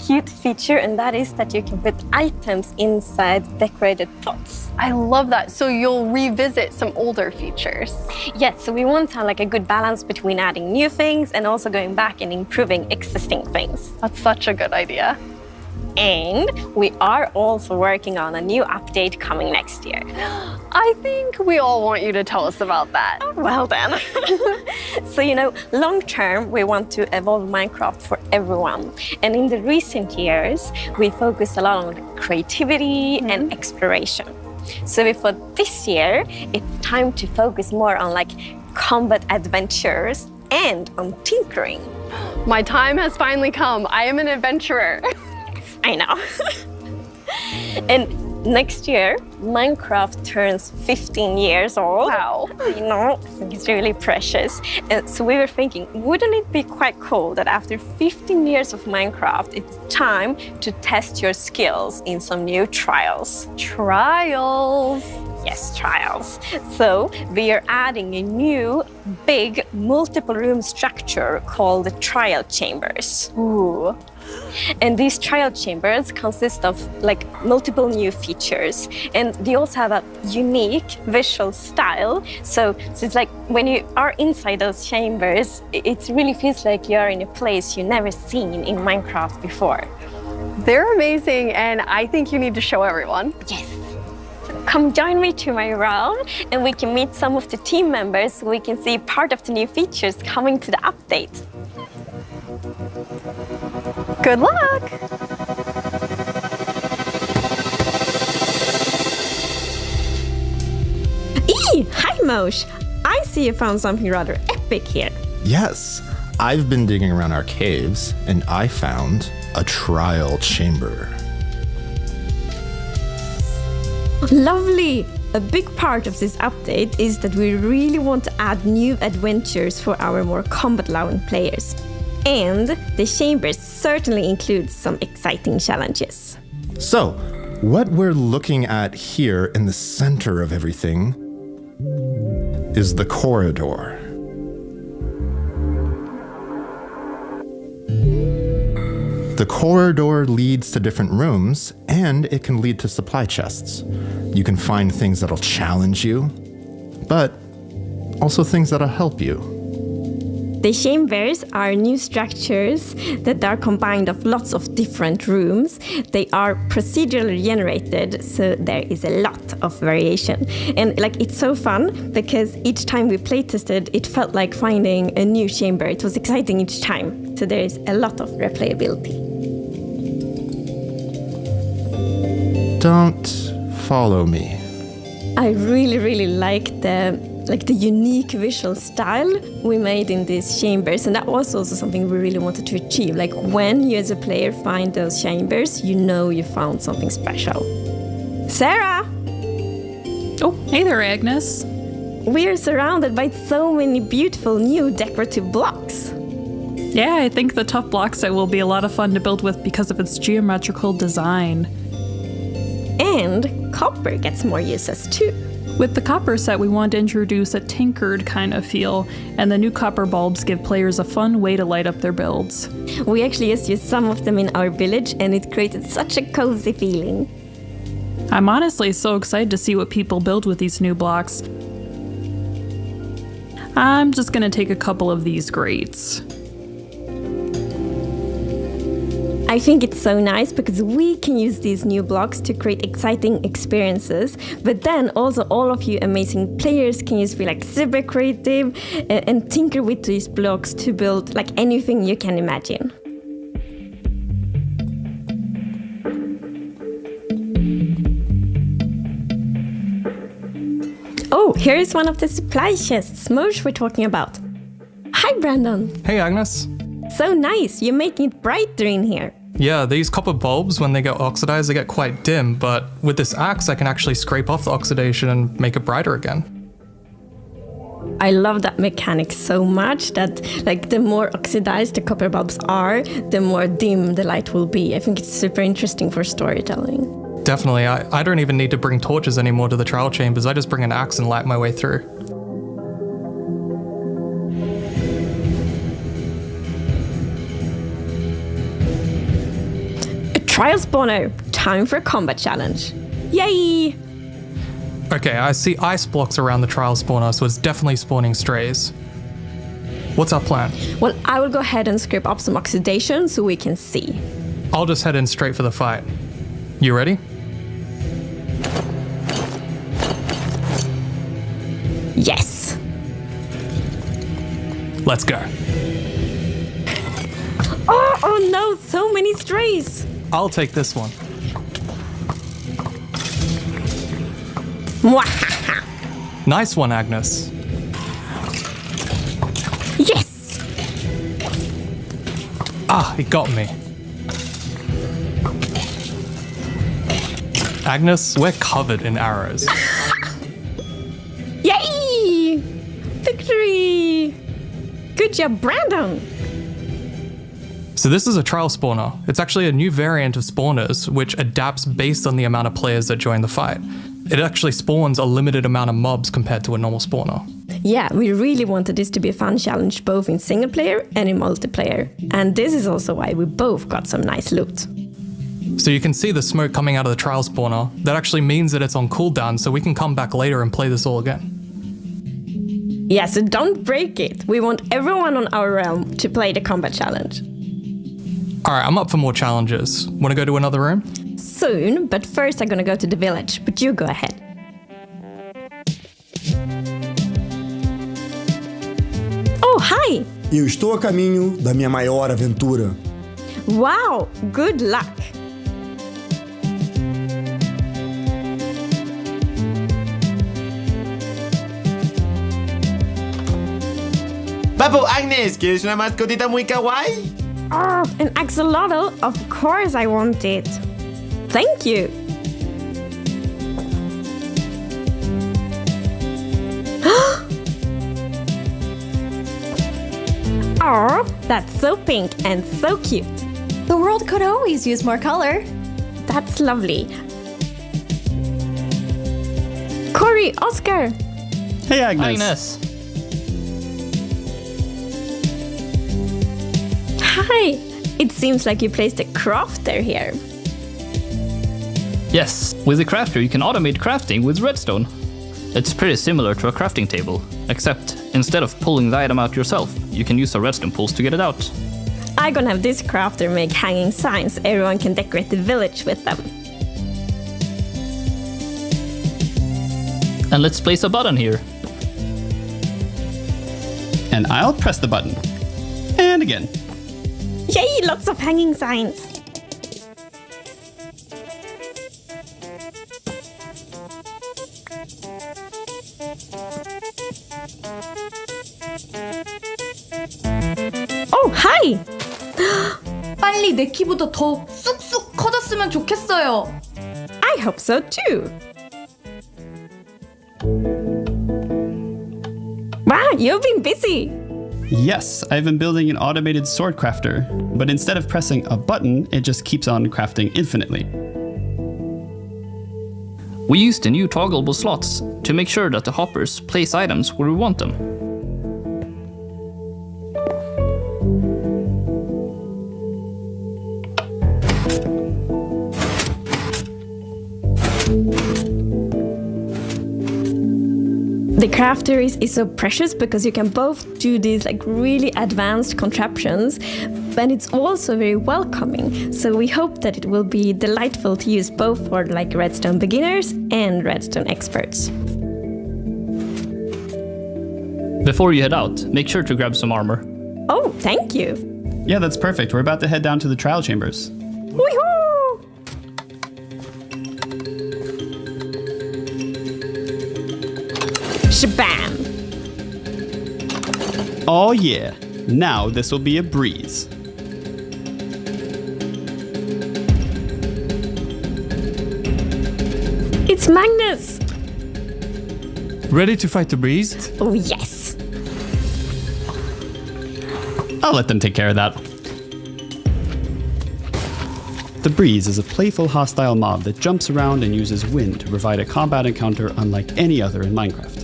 cute feature, and that is that you can put items inside decorated pots. I love that. So you'll revisit some older features. Yes, so we want to have like a good balance between adding new things and also going back and improving existing things. That's such a good idea. And we are also working on a new update coming next year. I think we all want you to tell us about that. Well then. So, long term, we want to evolve Minecraft for everyone. And in the recent years, we focused a lot on creativity and exploration. So we thought this year, it's time to focus more on like combat adventures and on tinkering. My time has finally come. I am an adventurer. I know. And next year, Minecraft turns 15 years old. Wow. I think it's really precious. And so we were thinking, wouldn't it be quite cool that after 15 years of Minecraft, it's time to test your skills in some new trials? Trials? Yes, trials. So we are adding a new, big, multiple room structure called the trial chambers. Ooh. And these trial chambers consist of like multiple new features, and they also have a unique visual style. So it's like when you are inside those chambers, it really feels like you are in a place you've never seen in Minecraft before. They're amazing, and I think you need to show everyone. Yes. Come join me to my realm, and we can meet some of the team members so we can see part of the new features coming to the update. Good luck! Hi Mosh! I see you found something rather epic here. Yes, I've been digging around our caves and I found a trial chamber. Lovely! A big part of this update is that we really want to add new adventures for our more combat-loving players. And the chambers certainly include some exciting challenges. So, what we're looking at here in the center of everything is the corridor. The corridor leads to different rooms, and it can lead to supply chests. You can find things that'll challenge you, but also things that'll help you. The chambers are new structures that are combined of lots of different rooms. They are procedurally generated, so there is a lot of variation. And it's so fun because each time we playtested, it felt like finding a new chamber. It was exciting each time. So there is a lot of replayability. Don't follow me. I really like the unique visual style we made in these chambers, and that was also something we really wanted to achieve. Like when you as a player find those chambers, you know you found something special. Sarah! Oh, hey there, Agnes. We are surrounded by so many beautiful new decorative blocks. Yeah, I think the tough block set will be a lot of fun to build with because of its geometrical design. And copper gets more uses too. With the copper set, we want to introduce a tinkered kind of feel, and the new copper bulbs give players a fun way to light up their builds. We actually just used some of them in our village, and it created such a cozy feeling. I'm honestly so excited to see what people build with these new blocks. I'm just going to take a couple of these grates. I think it's so nice because we can use these new blocks to create exciting experiences, but then also all of you amazing players can just be super creative and tinker with these blocks to build anything you can imagine. Oh, here is one of the supply chests Moj were talking about. Hi, Brandon. Hey, Agnes. So nice, you're making it brighter in here. Yeah, these copper bulbs, when they get oxidized, they get quite dim, but with this axe, I can actually scrape off the oxidation and make it brighter again. I love that mechanic so much that the more oxidized the copper bulbs are, the more dim the light will be. I think it's super interesting for storytelling. Definitely, I don't even need to bring torches anymore to the trial chambers, I just bring an axe and light my way through. Trial spawner, time for a combat challenge. Yay! Okay, I see ice blocks around the trial spawner, so it's definitely spawning strays. What's our plan? Well, I will go ahead and scrape up some oxidation so we can see. I'll just head in straight for the fight. You ready? Yes! Let's go. Oh no, so many strays! I'll take this one. Nice one, Agnes. Yes! Ah, he got me. Agnes, we're covered in arrows. Yay! Victory! Good job, Brandon! So this is a trial spawner. It's actually a new variant of spawners, which adapts based on the amount of players that join the fight. It actually spawns a limited amount of mobs compared to a normal spawner. Yeah, we really wanted this to be a fun challenge both in single player and in multiplayer. And this is also why we both got some nice loot. So you can see the smoke coming out of the trial spawner. That actually means that it's on cooldown, so we can come back later and play this all again. Yeah, so don't break it. We want everyone on our realm to play the combat challenge. Alright, I'm up for more challenges. Wanna go to another room? Soon, but first I'm gonna go to the village, but you go ahead. Oh, hi! Eu estou a caminho da minha maior aventura. Wow, good luck! Papu, Agnes, ¿quieres una mascotita muy kawaii? Oh, an axolotl? Of course I want it. Thank you. Oh, That's so pink and so cute. The world could always use more color. That's lovely. Corey, Oscar. Hey, Agnes. Agnes. Hi. It seems like you placed a crafter here. Yes, with the crafter you can automate crafting with redstone. It's pretty similar to a crafting table, except instead of pulling the item out yourself, you can use the redstone pulls to get it out. I'm gonna have this crafter make hanging signs so everyone can decorate the village with them. And let's place a button here. And I'll press the button. And again. Yay, lots of hanging signs. Oh, hi! 빨리 내 키보다 더 쑥쑥 커졌으면 좋겠어요. I hope so too. Wow, you've been busy. Yes, I've been building an automated sword crafter, but instead of pressing a button, it just keeps on crafting infinitely. We used the new toggleable slots to make sure that the hoppers place items where we want them. The crafter is so precious because you can both do these like really advanced contraptions, but it's also very welcoming. So we hope that it will be delightful to use both for like redstone beginners and redstone experts. Before you head out, make sure to grab some armor. Oh, thank you. Yeah, that's perfect. We're about to head down to the trial chambers. Woohoo! Shabam! Oh yeah, now this will be a breeze. It's Magnus! Ready to fight the breeze? Oh yes! I'll let them take care of that. The breeze is a playful, hostile mob that jumps around and uses wind to provide a combat encounter unlike any other in Minecraft.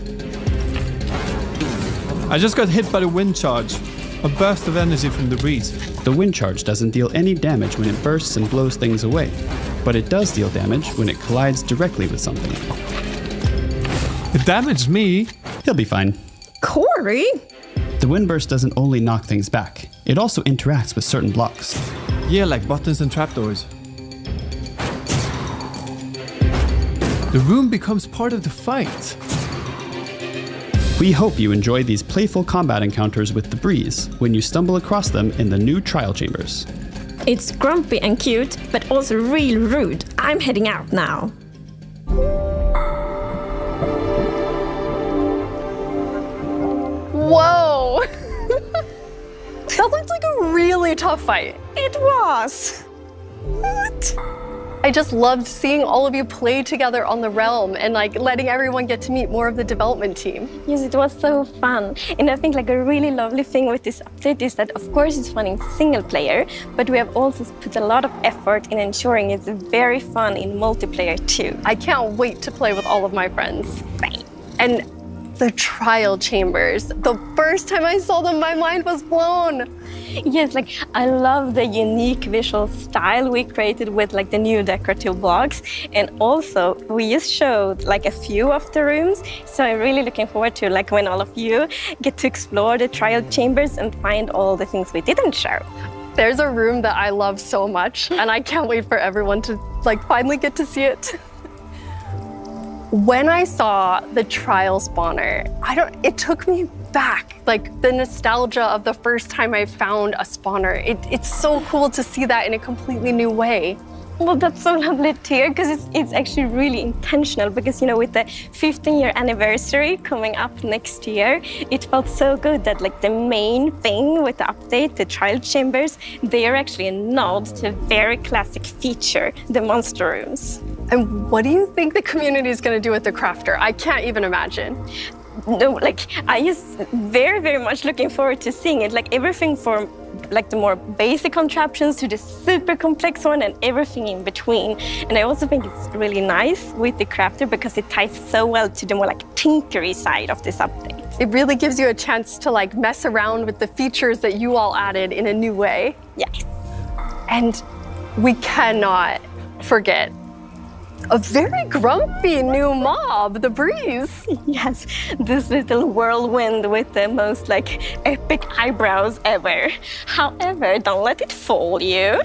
I just got hit by the wind charge. A burst of energy from the breeze. The wind charge doesn't deal any damage when it bursts and blows things away, but it does deal damage when it collides directly with something. It damaged me. He'll be fine. Corey? The wind burst doesn't only knock things back, it also interacts with certain blocks. Yeah, like buttons and trapdoors. The room becomes part of the fight. We hope you enjoy these playful combat encounters with the breeze when you stumble across them in the new trial chambers. It's grumpy and cute, but also real rude. I'm heading out now. Whoa! That looked like a really tough fight. It was. What? I just loved seeing all of you play together on the realm and like letting everyone get to meet more of the development team. Yes, it was so fun. And I think like a really lovely thing with this update is that of course it's fun in single player, but we have also put a lot of effort in ensuring it's very fun in multiplayer too. I can't wait to play with all of my friends. Right. And the trial chambers. The first time I saw them, my mind was blown. Yes, like I love the unique visual style we created with like the new decorative blocks. And also we just showed like a few of the rooms. So I'm really looking forward to like when all of you get to explore the trial chambers and find all the things we didn't show. There's a room that I love so much and I can't wait for everyone to like finally get to see it. When I saw the trial spawner, it took me back, like the nostalgia of the first time I found a spawner. It's so cool to see that in a completely new way. Well, that's so lovely to hear because it's actually really intentional because, you know, with the 15-year anniversary coming up next year, it felt so good that like the main thing with the update, the trial chambers, they are actually a nod to a very classic feature, the monster rooms. And what do you think the community is going to do with the crafter? I can't even imagine. No, like I just very, very much looking forward to seeing it. Like everything from like the more basic contraptions to the super complex one and everything in between. And I also think it's really nice with the crafter because it ties so well to the more like tinkery side of this update. It really gives you a chance to like mess around with the features that you all added in a new way. Yes. And we cannot forget a very grumpy new mob, the Breeze. Yes, this little whirlwind with the most like epic eyebrows ever. However, don't let it fool you,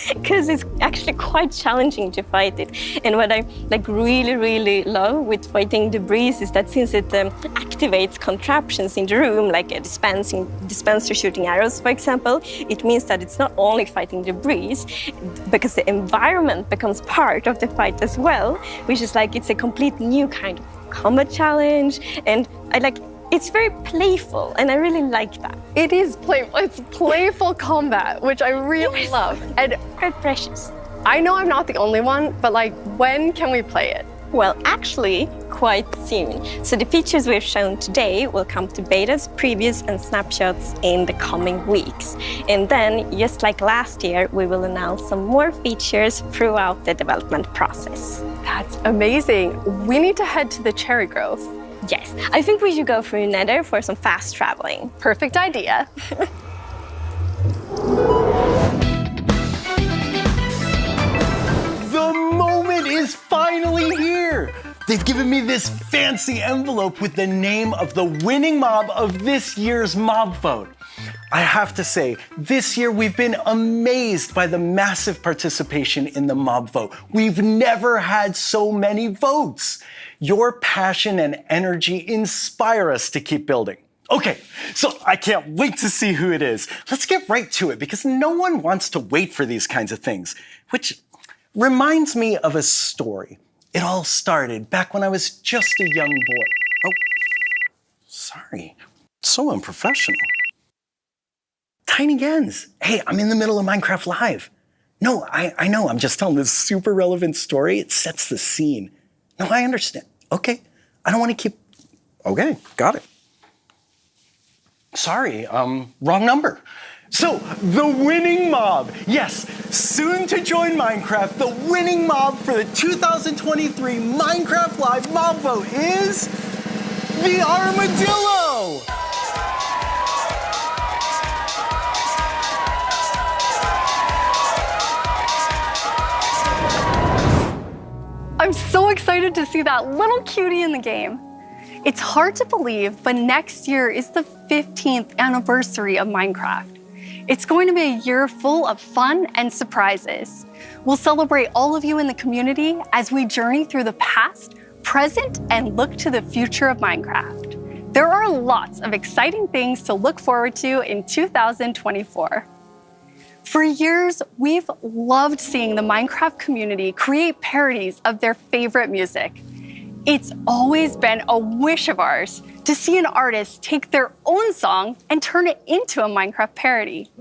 because it's actually quite challenging to fight it. And what I like really love with fighting the Breeze is that since it activates contraptions in the room, like a dispenser shooting arrows, for example, it means that it's not only fighting the Breeze, because the environment becomes part of the fight as well, which is like it's a complete new kind of combat challenge. And it's very playful, and I really like that. It is playful. It's playful combat, which I really love. And quite precious. I know I'm not the only one, but like, when can we play it? Well, actually, quite soon. So the features we've shown today will come to betas, previews, and snapshots in the coming weeks. And then, just like last year, we will announce some more features throughout the development process. That's amazing. We need to head to the Cherry Grove. Yes, I think we should go through Nether for some fast traveling. Perfect idea. The moment is finally here! They've given me this fancy envelope with the name of the winning mob of this year's mob vote. I have to say, this year we've been amazed by the massive participation in the mob vote. We've never had so many votes. Your passion and energy inspire us to keep building. Okay, so I can't wait to see who it is. Let's get right to it because no one wants to wait for these kinds of things, which reminds me of a story. It all started back when I was just a young boy. Oh, sorry, so unprofessional. Tiny Jens, hey, I'm in the middle of Minecraft Live. No, I know, I'm just telling this super relevant story. It sets the scene. No, I understand. Okay, I don't want to keep... Okay, got it. Sorry, wrong number. So, the winning mob. Yes, soon to join Minecraft, the winning mob for the 2023 Minecraft Live mob vote is... the armadillo! I'm so excited to see that little cutie in the game. It's hard to believe, but next year is the 15th anniversary of Minecraft. It's going to be a year full of fun and surprises. We'll celebrate all of you in the community as we journey through the past, present, and look to the future of Minecraft. There are lots of exciting things to look forward to in 2024. For years, we've loved seeing the Minecraft community create parodies of their favorite music. It's always been a wish of ours to see an artist take their own song and turn it into a Minecraft parody.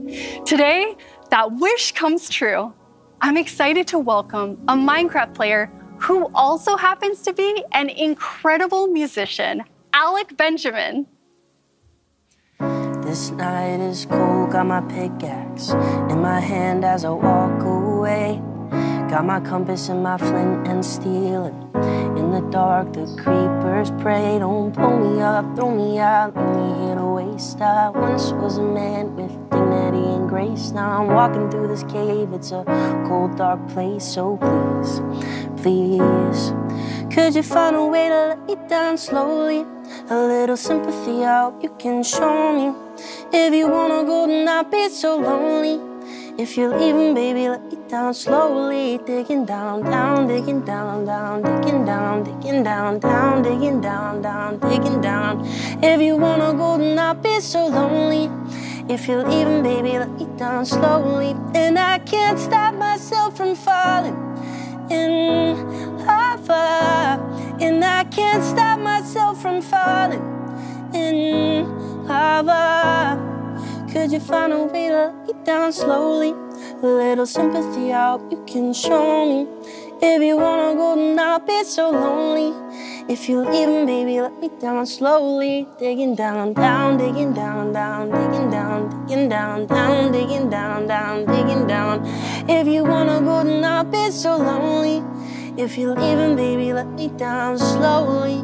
Today, that wish comes true. I'm excited to welcome a Minecraft player who also happens to be an incredible musician, Alec Benjamin. This night is cold, got my pickaxe in my hand as I walk away. Got my compass and my flint and steel, and in the dark the creepers pray. Don't blow me up, throw me out, let me hit a waste. I once was a man with dignity and grace. Now I'm walking through this cave, it's a cold dark place. So please, please, could you find a way to let me down slowly? A little sympathy, I hope you can show me. If you wanna go, then I'll be so lonely. If you're leaving, baby, let me down slowly. Digging down, down, digging down, down, digging down, digging down, down, digging down, down, digging down. If you wanna go, then I'll be so lonely. If you're leaving, baby, let me down slowly. And I can't stop myself from falling in lava. And I can't stop myself from falling in lava. Could you find a way to let me down slowly? A little sympathy, I hope you can show me. If you wanna go, then I'll be so lonely. If you're leaving, baby, let me down slowly. Digging down, down, digging down, down, digging down. digging down, down, digging down, down, digging down. If you wanna go, then I'll be so lonely. If you're leaving, baby, let me down slowly.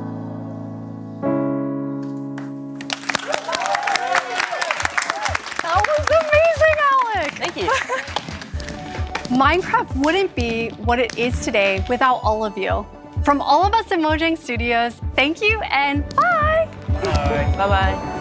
That was amazing, Alec! Thank you. Minecraft wouldn't be what it is today without all of you. From all of us at Mojang Studios, thank you and bye! Bye-bye.